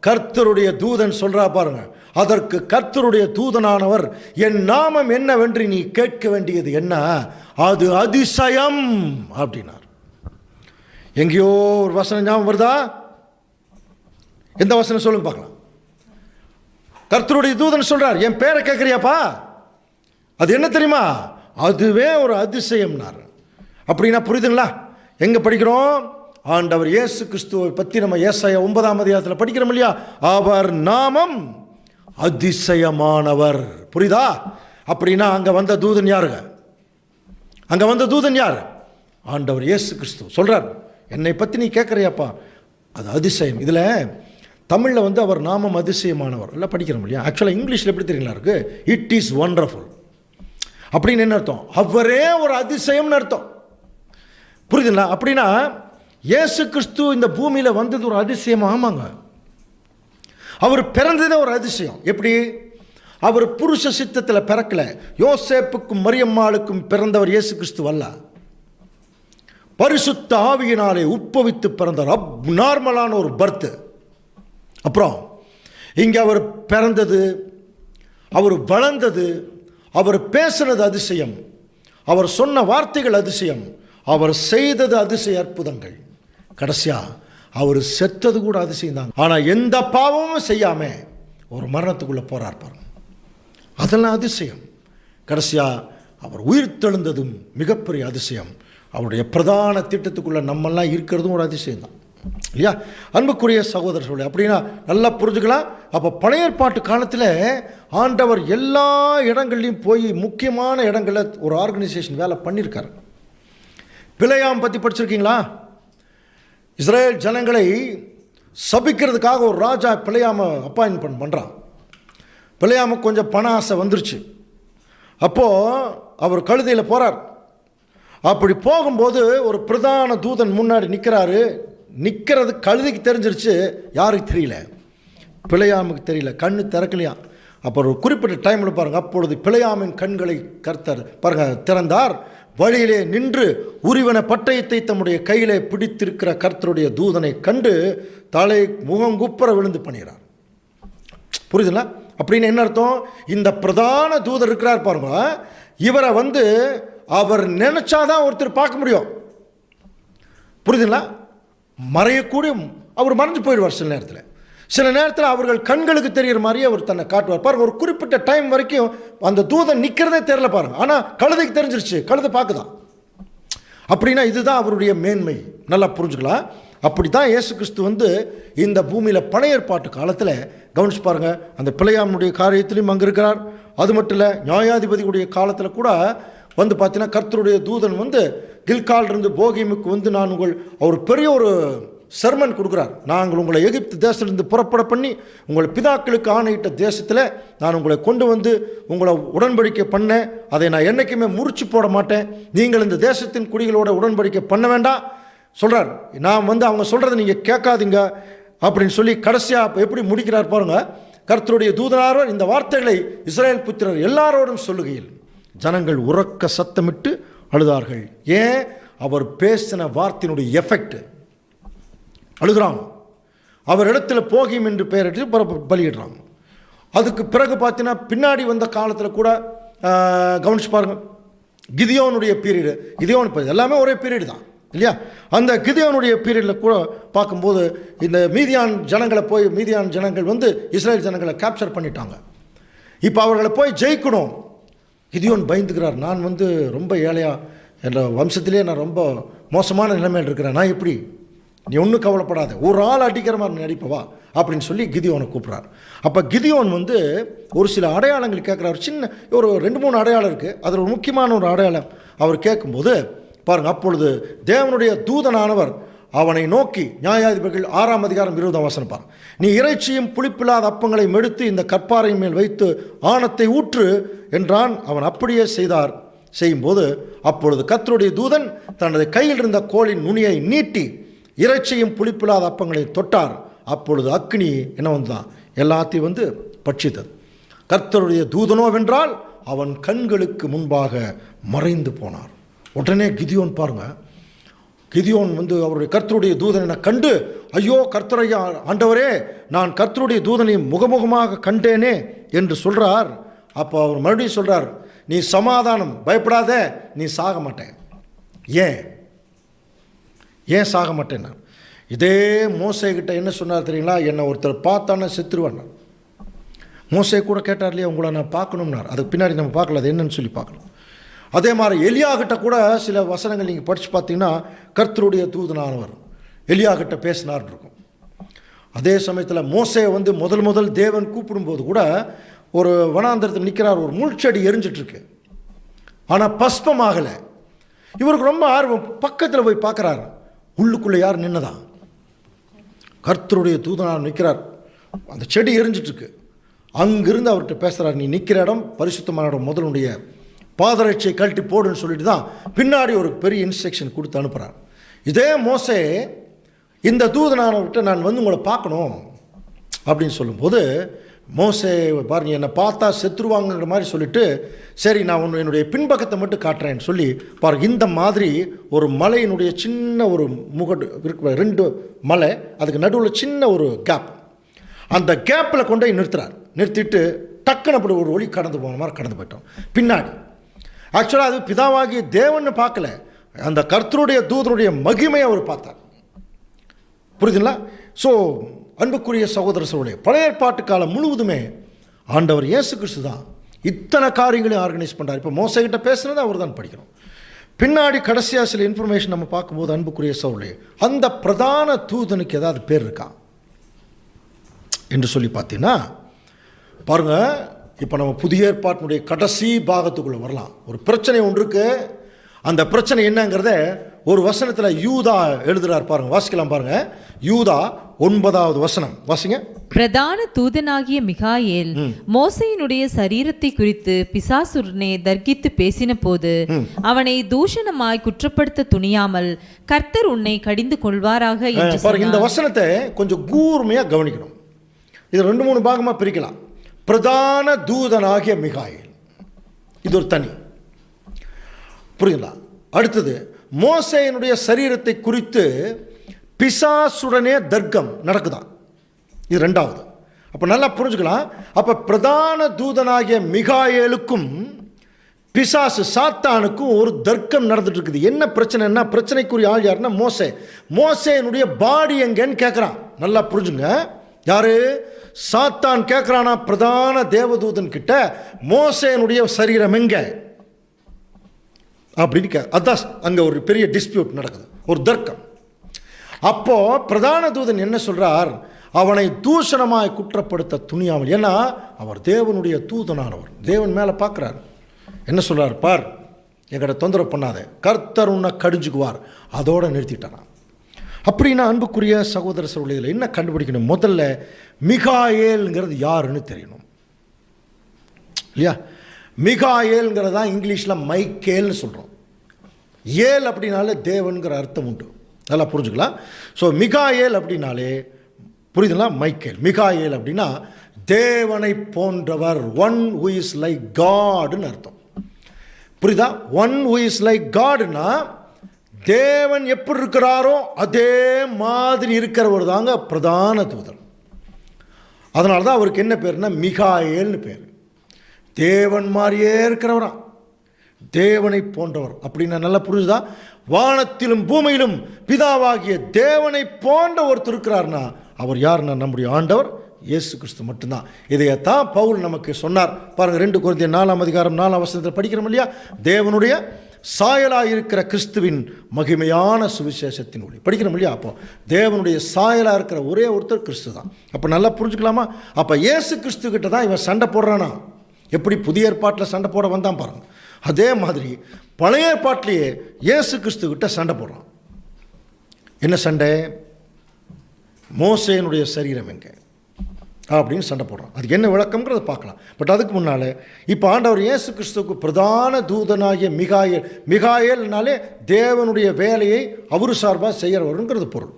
S1: கர்த்தருடைய தூதன் சொல்றா பாருங்க. அதற்கு கர்த்தருடைய தூதனானவர், என் நாமம் என்னவென்று நீ கேட்க வேண்டியது என்ன, அது அதிசயம் அப்படின்னார். எங்கேயோ ஒரு வசனம் ஞாபகம் வருதா? எந்த வசனம் சொல்லுங்க பார்க்கலாம். கர்த்தருடைய தூதன் சொல்றார், என் பேரை கேட்குறியாப்பா, அது என்ன தெரியுமா, அதுவே ஒரு அதிசயம்னார். அப்படின்னா புரியுதுங்களா? எங்க படிக்கிறோம்? ஆண்டவர் இயேசு கிறிஸ்துவை பற்றி நம்ம ஏசாயா 9ஆம் அதிகாரத்தில் படிக்கிறோம் இல்லையா? அவர் நாமம் அதிசயமானவர். புரியுதா? அப்படின்னா அங்கே வந்த தூதன் யாருங்க? அங்கே வந்த தூதன் யார்? ஆண்டவர் இயேசு கிறிஸ்து சொல்றார், என்னை பற்றி நீ கேட்குறியாப்பா, அது அதிசயம். இதில் தமிழில் வந்து அவர் நாமம் அதிசயமானவர் எல்லாம் படிக்கிறோம் இல்லையா? ஆக்சுவலாக இங்கிலீஷில் எப்படி தெரியுங்களா இருக்கு? இட் இஸ் ஒண்டர்ஃபுல் அப்படின்னு என்ன அர்த்தம்? அவரே ஒரு அதிசயம்னு அர்த்தம். புரியுதுங்களா? அப்படின்னா இயேசு கிறிஸ்து இந்த பூமியில் வந்தது ஒரு அதிசயம். ஆமாங்க, அவர் பிறந்ததே ஒரு அதிசயம். எப்படி? அவர் புருஷ சித்தத்தில் பிறக்கல. யோசேப்புக்கும் மரியம்மாளுக்கும் பிறந்தவர் இயேசு கிறிஸ்து அல்ல. பரிசுத்த ஆவியினாலே உட்பவித்து பிறந்தார். நார்மலான ஒரு பர்த். அப்புறம் இங்கே அவர் பிறந்தது, அவர் வளர்ந்தது, அவர் பேசுனது அதிசயம், அவர் சொன்ன வார்த்தைகள் அதிசயம், அவர் செய்தது அதிசய அற்புதங்கள். கடைசியா அவர் செத்தது கூட அதிசயம் தான். ஆனால் எந்த பாவமும் செய்யாம ஒரு மரணத்துக்குள்ள போறார் பாருங்க, அதெல்லாம் அதிசயம். கடைசியா அவர் உயிர் தெழுந்ததும் மிகப்பெரிய அதிசயம். அவருடைய பிரதான திட்டத்துக்குள்ள நம்மெல்லாம் இருக்கிறதும் ஒரு அதிசயம் தான் இல்லையா? அன்புக்குரிய சகோதரர்களே, அப்படின்னா நல்லா புரிஞ்சுக்கலாம். அப்போ பழைய ஏற்பாட்டு காலத்தில் ஆண்டவர் எல்லா இடங்கள்லையும் போய் முக்கியமான இடங்களில் ஒரு ஆர்கனைசேஷன் வேலை பண்ணியிருக்காரு. பிலேயாம் பற்றி படிச்சிருக்கீங்களா? இஸ்ரேல் ஜனங்களை சபிக்கிறதுக்காக ஒரு ராஜா பிலேயாமை அப்பாயின்மெண்ட் பண்ணுறான். பிலேயாமுக்கு கொஞ்சம் பண ஆசை வந்துருச்சு. அப்போது அவர் கழுதையில் போகிறார். அப்படி போகும்போது ஒரு பிரதான தூதன் முன்னாடி நிற்கிறாரு. நிற்கிறது கழுதைக்கு தெரிஞ்சிருச்சு, யாருக்கு தெரியல? பிலேயாமுக்கு தெரியல, கண்ணு திறக்கலையா. அப்போ ஒரு குறிப்பிட்ட டைமில் பாருங்கள், அப்பொழுது பிலேயாமின் கண்களை கர்த்தர் பாருங்கள் திறந்தார். வழியிலே நின்று உரிவன பட்டயத்தை தம்முடைய கையிலே பிடித்திருக்கிற கர்த்தருடைய தூதனை கண்டு தலை முகங்குப்புற விழுந்து பண்ணுகிறார். புரியுதுங்களா? அப்படின்னு என்ன அர்த்தம்? இந்த பிரதான தூதர் இருக்கிறார் பாருங்க, இவரை வந்து அவர் நினைச்சாதான் ஒருத்தர் பார்க்க முடியும். புரியுதுங்களா? மறையக்கூடிய அவர் மறைஞ்சு போயிடுவார். சில நேரத்தில் அவர்கள் கண்களுக்கு தெரிகிற மாதிரியே அவர் தன்னை காட்டுவார் பாருங்க. ஒரு குறிப்பிட்ட டைம் வரைக்கும் அந்த தூதன் நிற்கிறதே தெரியல பாருங்க, ஆனால் கழுதைக்கு தெரிஞ்சிருச்சு, கழுதை பார்க்குதான். அப்படின்னா இதுதான் அவருடைய மேன்மை. நல்லா புரிஞ்சுக்கலாம். அப்படி தான் இயேசு கிறிஸ்து வந்து இந்த பூமியில் பழைய ஏற்பாட்டு காலத்தில் கவனிச்சு பாருங்க, அந்த பிலேயாமுடைய காரியத்திலையும் அங்கே இருக்கிறார். அது மட்டும் இல்லை, நியாயாதிபதியுடைய காலத்தில் கூட வந்து பார்த்தீங்கன்னா கர்த்தருடைய தூதன் வந்து கில்கால் இருந்து போகிமுக்கு வந்து அவர் பெரிய ஒரு சர்மன் கொடுக்குறார். நாங்கள் உங்களை எகிப்து தேசத்திலிருந்து புறப்பட பண்ணி உங்கள் பிதாக்களுக்கு ஆணையிட்ட தேசத்தில் நான் உங்களை கொண்டு வந்து உங்களை உடன்படிக்கை பண்ணேன். அதை நான் என்றைக்குமே முறிச்சு போட மாட்டேன். நீங்கள் இந்த தேசத்தின் குடிகளோட உடன்படிக்கை பண்ண வேண்டாம் சொல்கிறார். நான் வந்து அவங்க சொல்கிறத நீங்கள் கேட்காதீங்க அப்படின்னு சொல்லி கடைசியாக எப்படி முடிக்கிறார் பாருங்க. கர்த்தருடைய தூதனார் இந்த வார்த்தைகளை இஸ்ரவேல் புத்திரர் எல்லாரோடும் சொல்லுகையில் ஜனங்கள் உறக்க சத்தமிட்டு அழுதார்கள். ஏன்? அவர் பேசின வார்த்தையினுடைய எஃபெக்ட். அழுகிறாங்க. அவர் இடத்துல போகியும் என்று பெயரிட்டு பலியிடுறாங்க. அதுக்கு பிறகு பார்த்தீங்கன்னா பின்னாடி வந்த காலத்தில் கூட கவனிச்சு பாருங்க, கிதியோனுடைய பீரியடு, கிதியோன் எல்லாமே ஒரே பீரியடு தான் இல்லையா? அந்த கிதியோனுடைய பீரியடில் கூட பார்க்கும்போது இந்த மீதியான் ஜனங்கள் வந்து இஸ்ரேல் ஜனங்களை கேப்சர் பண்ணிட்டாங்க. இப்போ அவர்களை போய் ஜெயிக்கணும். கிதியோன் பயந்துக்கிறார். நான் வந்து ரொம்ப ஏழையா, என்ற வம்சத்திலே நான் ரொம்ப மோசமான நிலைமையில் இருக்கிறேன், நான் எப்படி? நீ ஒன்றும் கவலைப்படாத, ஒரு ஆள் அடிக்கிற மாதிரி நடிப்பவா அப்படின்னு சொல்லி கிதியோனை கூப்பிட்றார். அப்போ கிதியோன் வந்து ஒரு சில அடையாளங்கள் கேட்குறாரு. சின்ன ஒரு 2-3 அடையாளம் இருக்குது. அதில் ஒரு முக்கியமான ஒரு அடையாளம் அவர் கேட்கும்போது பாருங்கள், அப்பொழுது தேவனுடைய தூதனானவர் அவனை நோக்கி, நியாயாதிபதிகள் 6ஆம் அதிகாரம் 20ஆம் வசனம் பாருங்க, நீ இறைச்சியும் புளிப்பில்லாத அப்பங்களை எடுத்து இந்த கற்பாறையின் மேல் வைத்து ஆணத்தை ஊற்று என்றான். அவன் அப்படியே செய்யும்போது அப்பொழுது கர்த்தருடைய தூதன் தனது கையில் இருந்த கோலின் நுனியை நீட்டி இறைச்சியும் புளிப்பில்லாத அப்பங்களை தொட்டார். அப்பொழுது அக்னி என்ன வந்தான், எல்லாத்தையும் பட்சித்தது. கர்த்தருடைய தூதனோ வென்றால் அவன் கண்களுக்கு முன்பாக மறைந்து போனார். உடனே கிதியோன் பாருங்க, கிதியோன் அவருடைய கர்த்தருடைய தூதனை கண்டு, ஐயோ கர்த்தரையா ஆண்டவரே, நான் கர்த்தருடைய தூதனை முகமுகமாக கண்டேனே என்று சொல்றார். அப்போ அவர் மறுபடியும் சொல்றார், நீ சமாதானம், பயப்படாத, நீ சாக மாட்டேன். ஏன் சாக மாட்டேன்னா, இதே மோசே கிட்ட என்ன சொன்னார் தெரியுங்களா, என்னை ஒருத்தர் பார்த்தானே செத்துருவான். மோசே கூட கேட்டார் இல்லையா, உங்களை நான் பார்க்கணும்னார். அதுக்கு பின்னாடி நம்ம பார்க்கல, அது என்னன்னு சொல்லி பார்க்கணும். அதே மாதிரி எலியா கிட்ட கூட சில வசனங்கள் நீங்கள் படித்து பார்த்தீங்கன்னா, கர்த்தருடைய தூதனானவர் எலியா கிட்ட பேசினார் இருக்கும். அதே சமயத்தில் மோசே முதல் தேவன் கூப்பிடும்போது கூட ஒரு வனாந்தரத்தில் நிற்கிறார், ஒரு முள்செடி எரிஞ்சிட்ருக்கு, ஆனால் பஸ்பமாகலை. இவருக்கு ரொம்ப ஆர்வம், பக்கத்தில் போய் பார்க்குறாரு, உள்ளுக்குள்ளே யார் நின்னதா, கர்த்தருடைய தூதனார் நிற்கிறார், அந்த செடி எரிஞ்சிட்ருக்கு. அங்கிருந்து அவர்கிட்ட பேசுகிறார், நீ நிற்கிற இடம் பரிசுத்தமான இடம், முதலுடைய பாதரட்சியை கழட்டி போடுன்னு சொல்லிட்டு தான் பின்னாடி ஒரு பெரிய இன்ஸ்ட்ரக்ஷன் கொடுத்து அனுப்புகிறார். இதே மோசே இந்த தூதனானவர்கிட்ட நான் உங்களை பார்க்கணும் அப்படின்னு சொல்லும்போது, மோசே பாருங்க, என்னை பார்த்தா செத்துருவாங்கங்கிற மாதிரி சொல்லிட்டு, சரி நான் என்னுடைய பின்பக்கத்தை மட்டும் காட்டுறேன்னு சொல்லி பாருங்க, இந்த மாதிரி ஒரு மலையினுடைய சின்ன ஒரு முகடு இருக்கு, 2 மலை, அதுக்கு நடுவில் சின்ன ஒரு கேப், அந்த கேப்பில் கொண்டு போய் நிறுத்திட்டு டக்குன்னு அப்படி ஒரு ஒளி கடந்து போன மாதிரி கடந்து போயிட்டோம் பின்னாடி. ஆக்சுவலாக அது பிதாவாகிய தேவன்னு பார்க்கல, அந்த கர்த்தருடைய தூதனுடைய மகிமையை அவர் பார்த்தார். புரியுதுங்களா? ஸோ அன்புக்குரிய சகோதர சகோதரர்களே, பழைய ஏற்பாட்டு காலம் முழுவதுமே ஆண்டவர் இயேசு கிறிஸ்து தான் இத்தனை காரியங்களையும் ஆர்கனைஸ் பண்ணுறார். இப்போ மோசைகிட்ட பேசுனது அவர் தான் படிக்கிறோம். பின்னாடி கடைசியாக சில இன்ஃபர்மேஷன் நம்ம பார்க்கும்போது அன்புக்குரிய சகோதரர்களே, அந்த பிரதான தூதனுக்கு ஏதாவது பேர் இருக்கா என்று சொல்லி பார்த்தீங்கன்னா பாருங்கள், இப்போ நம்ம புதிய ஏற்பாட்டினுடைய கடைசி பாகத்துக்குள்ளே வரலாம். ஒரு பிரச்சனை ஒன்று இருக்கு, அந்த பிரச்சனை என்னங்கிறத ஒரு வசனத்தில் யூதா எழுதுறார் பாருங்க, வாசிக்கலாம் பாருங்க. யூதா 9வது வசனம் வாசிங்க.
S2: பிரதான தூதனாகிய மிகாயேல் மோசையினுடைய சரீரத்தை குறித்து பிசாசுரனை தர்கித்து பேசின போது அவனை தூஷணமாய் குற்றப்படுத்த துணியாமல் கர்த்தர் உன்னை கடிந்து கொள்வாராக என்று
S1: பாருங்க. இந்த வசனத்தை கொஞ்சம் கூர்மையாக கவனிக்கணும். இது 2-3 பாகமாக பிரிக்கலாம். பிரதான தூதனாகிய மிகாயேல், இது ஒரு தனி, புரியுங்களா? அடுத்தது மோசேயினுடைய சரீரத்தை குறித்து பிசாசுடனே தர்க்கம் நடக்குதான், இது 2வது. அப்போ நல்லா புரிஞ்சுக்கலாம். அப்போ பிரதான தூதனாகிய மிகாயேலுக்கும் பிசாசு சாத்தானுக்கும் ஒரு தர்க்கம் நடந்துட்டு இருக்குது. என்ன பிரச்சனைன்னா, பிரச்சனைக்குரிய ஆள் யாருன்னா மோசேயினுடைய பாடி எங்கன்னு கேட்குறான். நல்லா புரிஞ்சுங்க, யாரு? சாத்தான் கேட்குறானா பிரதான தேவதூதன் கிட்ட, மோசேனுடைய சரீரம் எங்க அப்படின்னு அதான் அங்கே ஒரு பெரிய டிஸ்பியூட் நடக்குது, ஒரு தர்க்கம். அப்போ பிரதான தூதன் என்ன சொல்றார், அவனை தூஷணமாய் குற்றப்படுத்த துணியாமல், ஏன்னா அவர் தேவனுடைய தூதனானவர், தேவன் மேலே பார்க்குறார். என்ன சொல்றார், பார் எங்கட தொந்தரவு பண்ணாத, கர்த்தர் உன்னை கடிஞ்சுக்குவார், அதோட நிறுத்திட்டாரான். அப்படின்னா அன்புக்குரிய சகோதர சகோதரிகளை என்ன கண்டுபிடிக்கணும், முதல்ல மிகாயேல்ங்கிறது யாருன்னு தெரியணும் இல்லையா? மிகாயேல்ங்கிறது தான் இங்கிலீஷில் மைக்கேல்னு சொல்கிறோம். ஏல் அப்படின்னாலே தேவன்கிற அர்த்தம் உண்டு, நல்லா புரிஞ்சுக்கலாம். ஸோ மிகாயேல் அப்படின்னாலே புரியுதுங்களா, மைக்கேல். மிகாயேல் அப்படின்னா தேவனை போன்றவர், ஒன் ஹூ இஸ் லைக் காட்னு அர்த்தம். புரியுதா? ஒன் ஹூ இஸ் லைக் காட்னா தேவன் எப்படி இருக்கிறாரோ அதே மாதிரி இருக்கிறவர் தாங்க பிரதான தூதன். அதனால தான் அவருக்கு என்ன பேர்னா மிகாயேல்னு பேர். தேவன் மாதிரியே இருக்கிறவரா, தேவனை போன்றவர் அப்படின்னா நல்லா புரிஞ்சுதா? வானத்திலும் பூமியிலும் பிதாவாகிய தேவனை போன்ற ஒருத்தர் இருக்கிறார்னா அவர் யாருன்னா நம்முடைய ஆண்டவர் இயேசு கிறிஸ்து மட்டும்தான். இதையத்தான் பவுல் நமக்கு சொன்னார் பாருங்க. 2 கொரிந்தியர் 4ஆம் அதிகாரம் 4ஆம் வசனத்தில் படிக்கிறோம் இல்லையா? தேவனுடைய சாயலாக இருக்கிற கிறிஸ்துவின் மகிமையான சுவிசேஷத்தின் ஒளி படிக்கிறோம் இல்லையா? அப்போ தேவனுடைய சாயலாக இருக்கிற ஒரே ஒருத்தர் கிறிஸ்து தான். அப்போ நல்லா புரிஞ்சுக்கலாமா? அப்போ இயேசு கிறிஸ்து கிட்ட தான் இவன் சண்டை போடுறானா? எப்படி புதிய ஏற்பாட்டில் சண்டை போட வந்தான் பாருங்க, அதே மாதிரி பழைய ஏற்பாட்டிலேயே இயேசு கிறிஸ்து கிட்ட சண்டை போடுறான். என்ன சண்டை? மோசேனுடைய சரீரம் எங்கே அப்படின்னு சண்டை போடுறோம். அதுக்கு என்ன விளக்கம்ங்கிறத பார்க்கலாம். பட் அதுக்கு முன்னால் இப்போ ஆண்டவர் இயேசு கிறிஸ்துவுக்கு பிரதான தூதனாகிய மிகாயேல், மிகாயேல்னாலே தேவனுடைய வேலையை அவர் சார்பாக செய்கிறவருங்கிறது பொருள்.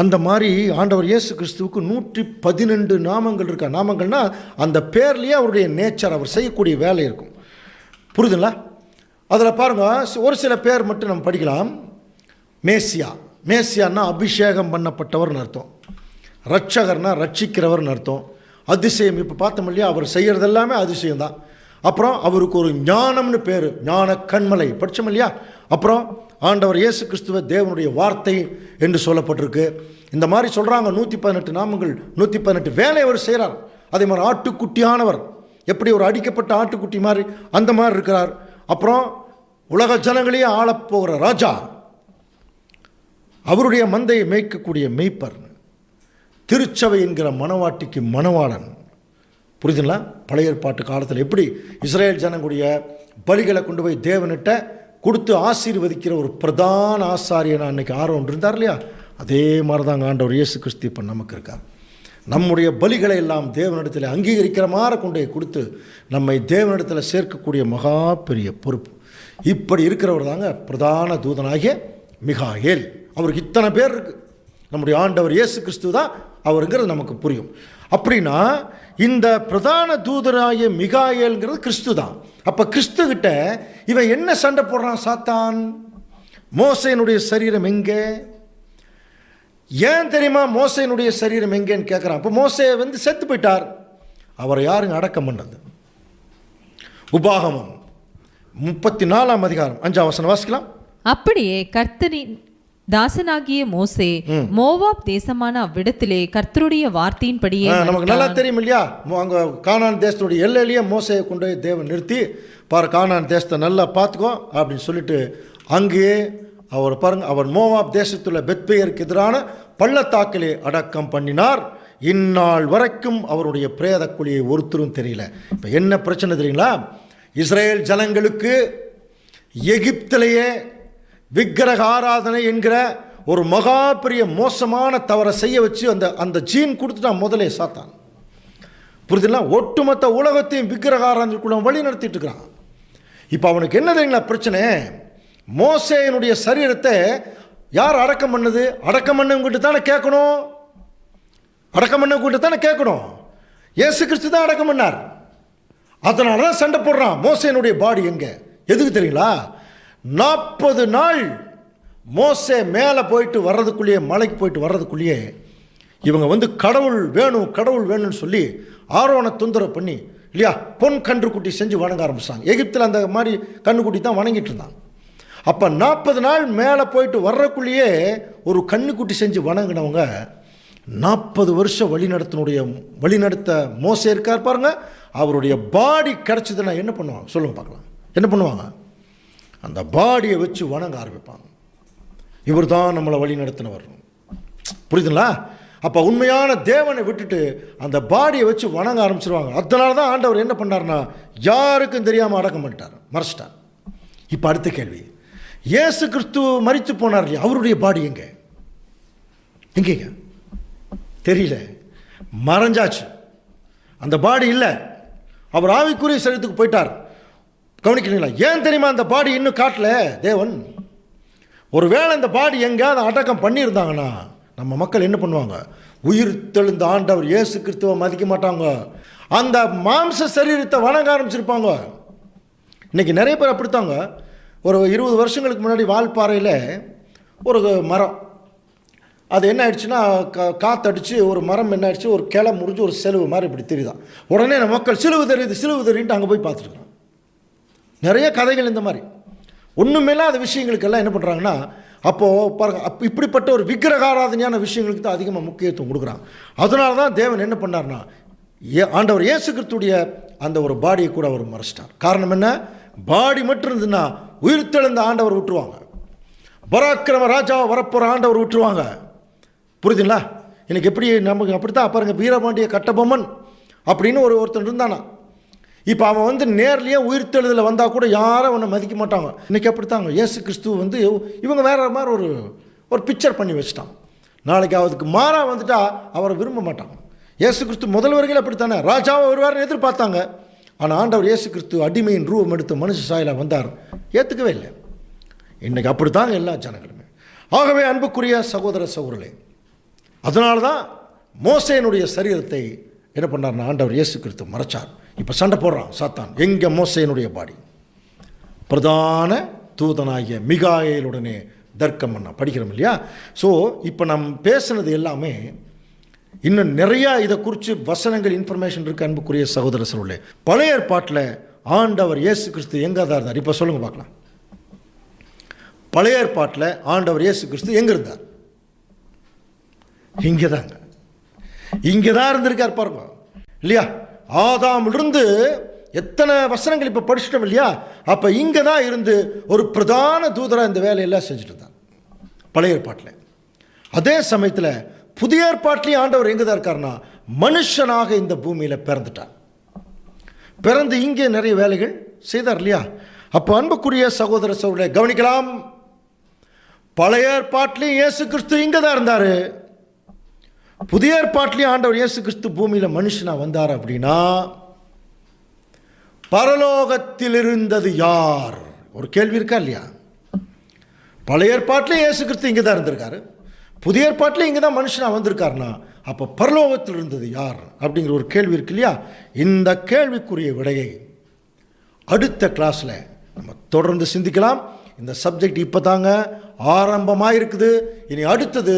S1: அந்த மாதிரி ஆண்டவர் இயேசு கிறிஸ்துவுக்கு 112 நாமங்கள் இருக்கா. நாமங்கள்னா அந்த பேர்லேயே அவருடைய நேச்சர், அவர் செய்யக்கூடிய வேலை இருக்கும். புரியுதுங்களா? அதில் பாருங்கள், ஒரு சில பேர் மட்டும் நம்ம படிக்கலாம். மேசியா, மேசியான்னா அபிஷேகம் பண்ணப்பட்டவர்னு அர்த்தம். ரட்சகர்னா ரட்சிக்கிறவர்னு அர்த்தம். அதிசயம், இப்போ பார்த்தோம் இல்லையா, அவர் செய்கிறது எல்லாமே அதிசயம் தான். அப்புறம் அவருக்கு ஒரு ஞானம்னு பேர், ஞான கண்மலை படித்தோம் இல்லையா. அப்புறம் ஆண்டவர் இயேசு கிறிஸ்துவ தேவனுடைய வார்த்தை என்று சொல்லப்பட்டிருக்கு. இந்த மாதிரி சொல்கிறாங்க. 118 நாமங்கள், 118 வேலை அவர் செய்கிறார். அதே மாதிரி ஆட்டுக்குட்டியானவர், எப்படி ஒரு அடிக்கப்பட்ட ஆட்டுக்குட்டி மாதிரி அந்த மாதிரி இருக்கிறார். அப்புறம் உலக ஜனங்களையே ஆளப்போகிற ராஜா, அவருடைய மந்தையை மேய்க்கக்கூடிய மெய்ப்பர், திருச்சபை என்கிற மணவாட்டிக்கு மணவாளன். புரியுதுங்களா? பழைய ஏற்பாட்டு காலத்தில் எப்படி இஸ்ரேல் ஜனங்களுடைய பலிகளை கொண்டு போய் தேவனிட்ட கொடுத்து ஆசீர்வதிக்கிற ஒரு பிரதான ஆசாரியனா அன்னைக்கு ஆரோன் இருந்தார் இல்லையா, அதே மாதிரி தாங்க ஆண்டவர் இயேசு கிறிஸ்து இப்போ நமக்கு இருக்கார். நம்முடைய பலிகளை எல்லாம் தேவனிடத்தில் அங்கீகரிக்கிற மாதிரி கொண்டு கொடுத்து நம்மை தேவனிடத்தில் சேர்க்கக்கூடிய மகா பெரிய பொறுப்பு. இப்படி இருக்கிறவர் தாங்க பிரதான தூதனாகிய மிகாயேல். அவருக்கு இத்தனை பேர் இருக்கு. நம்முடைய ஆண்டவர் இயேசு கிறிஸ்து தான் அவருங்கிறது நமக்கு புரியும். அப்படின்னா இந்த பிரதான தூதனாகிய மிகாயேல்ங்கிறது கிறிஸ்து தான். அப்போ கிறிஸ்து கிட்ட இவன் என்ன சண்டை போடுறான் சாத்தான்? மோசேனுடைய சரீரம் எங்கே? ஏன் தெரியுமா மோசேனுடைய சரீரம் எங்கேன்னு கேட்குறான். அப்போ மோசே செத்து போயிட்டார். அவரை யாருங்க அடக்கம் பண்ணது? உபாகமம் 34ஆம் அதிகாரம் 5ஆம் வசனம் வாசிக்கலாம்.
S2: அப்படியே கர்த்தரின் தாசனாகிய மோசே மோவாப் தேசமான அவ்விடத்திலே கர்த்தருடைய வார்த்தையின்படியே,
S1: நமக்கு நல்லா தெரியும் இல்லையா, அங்கே கானான் தேசத்துடைய எல்லையிலேயே மோசையை கொண்டு போய் தேவன் நிறுத்தி, பாரு கானான் தேசத்தை நல்லா பார்த்துக்கோ அப்படின்னு சொல்லிட்டு அங்கேயே அவர் பாருங்க, அவர் மோவாப் தேசத்துள்ள பெத்பேயருக்கு எதிரான பள்ளத்தாக்கிலே அடக்கம் பண்ணினார். இந்நாள் வரைக்கும் அவருடைய பிரேத குழியை ஒருத்தரும் தெரியல. இப்போ என்ன பிரச்சனை தெரியுங்களா? இஸ்ரேல் ஜனங்களுக்கு எகிப்திலேயே விக்கிரக ஆராதனை என்கிற ஒரு மகா பெரிய மோசமான தவறை செய்ய வச்சு அந்த ஜீன் கொடுத்துட்டான் முதலே சாத்தான். புரியுதுங்களா? ஒட்டுமொத்த உலகத்தையும் விக்கிரக ஆராதனைக்குள்ள வழி நடத்திட்டு இருக்கிறான். இப்போ அவனுக்கு என்ன தெரியுங்களா பிரச்சனை? மோசேயினுடைய சரீரத்தை யார் அடக்கம் பண்ணது? அடக்கம் பண்ணவங்கிட்ட தானே கேட்கணும். அடக்கம் பண்ணவங்கிட்ட தானே கேட்கணும். இயேசு கிறிஸ்து தான் அடக்கம் பண்ணார். அதனால தான் சண்டை போடுறான். மோசேனுடைய பாடி எங்கே? எதுக்கு தெரியுங்களா? 40 நாள் மோசே மேலே போயிட்டு வர்றதுக்குள்ளேயே, மலைக்கு போயிட்டு வர்றதுக்குள்ளேயே இவங்க கடவுள் வேணும் கடவுள் வேணும்னு சொல்லி ஆரோனை தொந்தரவு பண்ணி இல்லையா, பொன் கன்றுக்குட்டி செஞ்சு வணங்க ஆரம்பிச்சாங்க. எகிப்தில் அந்த மாதிரி கண்ணுக்குட்டி தான் வணங்கிட்டு இருந்தாங்க. அப்போ 40 நாள் மேலே போயிட்டு வர்றதுக்குள்ளேயே ஒரு கண்ணுக்குட்டி செஞ்சு வணங்கினவங்க 40 வருஷம் வழிநடத்த மோசே இருக்கார் பாருங்க. அவருடைய பாடி கிடச்சிதுன்னா என்ன பண்ணுவாங்க சொல்லுங்க பார்க்கலாம். என்ன பண்ணுவாங்க? அந்த பாடியை வச்சு வணங்க ஆரம்பிப்பாங்க. இவர் தான் நம்மளை வழி நடத்தினவர். புரியுதுங்களா? அப்போ உண்மையான தேவனை விட்டுட்டு அந்த பாடியை வச்சு வணங்க ஆரம்பிச்சிருவாங்க. அதனால தான் ஆண்டவர் என்ன பண்ணார்னா யாருக்கும் தெரியாமல் அடக்கம் பண்ணிட்டார், மறைச்சிட்டார். இப்போ அடுத்த கேள்வி, இயேசு கிறிஸ்து மரித்து போனார் இல்லையா, அவருடைய பாடி எங்கேங்க தெரியல, மறைஞ்சாச்சு. அந்த பாடி இல்லை. அவர் ஆவிக்குரிய சரீரத்துக்கு போயிட்டார். கவனிக்கிறீங்களா? ஏன் தெரியுமா அந்த பாடி இன்னும் காட்டல தேவன்? ஒருவேளை இந்த பாடி எங்கேயாவது அடக்கம் பண்ணியிருந்தாங்கன்னா நம்ம மக்கள் என்ன பண்ணுவாங்க? உயிர் தெழுந்த ஆண்டவர் இயேசு கிறிஸ்துவை மதிக்க மாட்டாங்க, அந்த மாம்ச சரீரத்தை வணங்க ஆரம்பிச்சிருப்பாங்க. இன்றைக்கி நிறைய பேர் அப்படித்தாங்க. ஒரு 20 வருஷங்களுக்கு முன்னாடி வால்பாறையில் ஒரு மரம், அது என்ன ஆயிடுச்சுன்னா காற்றடிச்சு ஒரு மரம் என்ன ஆயிடுச்சு, ஒரு கிளை முறிஞ்சு ஒரு செலவு மாதிரி இப்படி தெரியுதான். உடனே நம்ம மக்கள் சிலுவு தெரியுதுன்ட்டு அங்கே போய் பார்த்துருக்குறோம். நிறைய கதைகள் இந்த மாதிரி ஒன்றுமேலாம் அந்த விஷயங்களுக்கெல்லாம் என்ன பண்ணுறாங்கன்னா, அப்போது பாருங்கள், இப்படிப்பட்ட ஒரு விக்கிரகாராதனையான விஷயங்களுக்கு தான் அதிகமாக முக்கியத்துவம் கொடுக்குறாங்க. அதனால தான் தேவன் என்ன பண்ணார்னா ஆண்டவர் இயேசு கிறிஸ்துடைய அந்த ஒரு பாடியை கூட அவர் மறைச்சிட்டார். காரணம் என்ன? பாடி மட்டும் இருந்ததுன்னா உயிர்த்தெழுந்த ஆண்டவர் விட்டுருவாங்க, பராக்கிரம ராஜாவை வரப்போகிற ஆண்டவர் விட்டுருவாங்க. புரியுதுங்களா? எனக்கு எப்படி நமக்கு அப்படித்தான் பாருங்கள், வீரபாண்டிய கட்டபொம்மன் அப்படின்னு ஒருத்தன் இருந்தானா. இப்போ அவன் நேர்லேயே உயிர்த்தெழுதலில் வந்தால் கூட யாரும் அவனை மதிக்க மாட்டாங்க. இன்றைக்கி அப்படித்தாங்க. இயேசு கிறிஸ்துவ இவங்க வேறு மாதிரி ஒரு பிக்சர் பண்ணி வச்சுட்டான். நாளைக்கு அவருக்கு மாறா வந்துட்டா அவரை விரும்ப மாட்டான். இயேசு கிறிஸ்து முதல் வருகையில் அப்படித்தானே ராஜாவை வருவார்னு எதிர்பார்த்தாங்க. ஆனால் ஆண்டவர் இயேசு கிறிஸ்து அடிமையின் ரூபம் எடுத்து மனுஷ சாயலாக வந்தார், ஏற்றுக்கவே இல்லை. இன்றைக்கி அப்படித்தாங்க எல்லா ஜனங்களுமே. ஆகவே அன்புக்குரிய சகோதர சகோதரர்களே, அதனால தான் மோசேனுடைய சரீரத்தை என்ன பண்ணார்னா ஆண்டவர் இயேசு கிறிஸ்து மறைச்சார். இப்போ சண்டை போடுறான் சாத்தான், எங்கே மோசேனுடைய பாடி. பிரதான தூதனாகிய மிகாயேலுடனே தர்க்கம் பண்ண படிக்கிறோம் இல்லையா? ஸோ இப்போ நம்ம பேசுனது எல்லாமே இன்னும் நிறையா இதை குறித்து வசனங்கள் இன்ஃபர்மேஷன் இருக்குது. அன்புக்குரிய சகோதர சகோதரர்களே, பழைய ஏற்பாட்டில் ஆண்டவர் இயேசு கிறிஸ்து எங்கே தான் இருந்தார்? இப்போ சொல்லுங்கள் பார்க்கலாம். பழைய ஏற்பாட்டில் ஆண்டவர் இயேசு கிறிஸ்து எங்கே இருந்தார்? இங்கே தாங்க, இங்கே தான் இருந்திருக்கார் பாருங்க இல்லையா? ஆதாமிலிருந்து எத்தனை வசனங்கள் இப்போ படிச்சிட்டோம் இல்லையா? அப்போ இங்கே தான் இருந்து ஒரு பிரதான தூதராக இந்த வேலையெல்லாம் செஞ்சுட்டு இருந்தார் பழைய ஏற்பாட்டில். அதே சமயத்தில் புதிய ஏற்பாட்டிலையும் ஆண்டவர் எங்கே தான் இருக்காருன்னா மனுஷனாக இந்த பூமியில் பிறந்துட்டார். பிறந்து இங்கே நிறைய வேலைகள் செய்தார் இல்லையா? அப்போ அன்புக்குரிய சகோதர சகோதரரை கவனிக்கலாம். பழைய ஏற்பாட்டிலையும் இயேசு கிறிஸ்து இங்கே தான் இருந்தார். புதிய ஏற்பாட்டிலையும் ஆண்டவர் இயேசு கிறிஸ்து பூமியில் மனுஷனாக வந்தார். அப்படின்னா பரலோகத்தில் இருந்தது யார்? ஒரு கேள்வி இருக்கா இல்லையா? பழைய ஏற்பாட்டிலையும் இயேசு கிறிஸ்து இங்கே தான் இருந்திருக்காரு, புதிய ஏற்பாட்டிலையும் இங்கே தான் மனுஷனாக வந்திருக்காருன்னா அப்போ பரலோகத்தில் இருந்தது யார் அப்படிங்கிற ஒரு கேள்வி இருக்கு இல்லையா? இந்த கேள்விக்குரிய விடையை அடுத்த கிளாஸில் நம்ம தொடர்ந்து சிந்திக்கலாம். இந்த சப்ஜெக்ட் இப்போ தாங்க ஆரம்பமாக இருக்குது. இனி அடுத்தது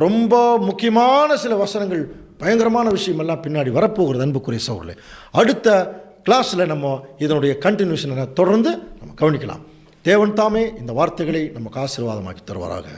S1: ரொம்ப முக்கியமான சில வசனங்கள், பயங்கரமான விஷயமெல்லாம் பின்னாடி வரப்போகிறது. அன்புக்குரிய சகோதரர்களே, அடுத்த கிளாஸில் நம்ம இதனுடைய கண்டினியூஷனை தொடர்ந்து நம்ம கவனிக்கலாம். தேவன் தாமே இந்த வார்த்தைகளை நமக்கு ஆசீர்வாதமாக்கி தருவாராக.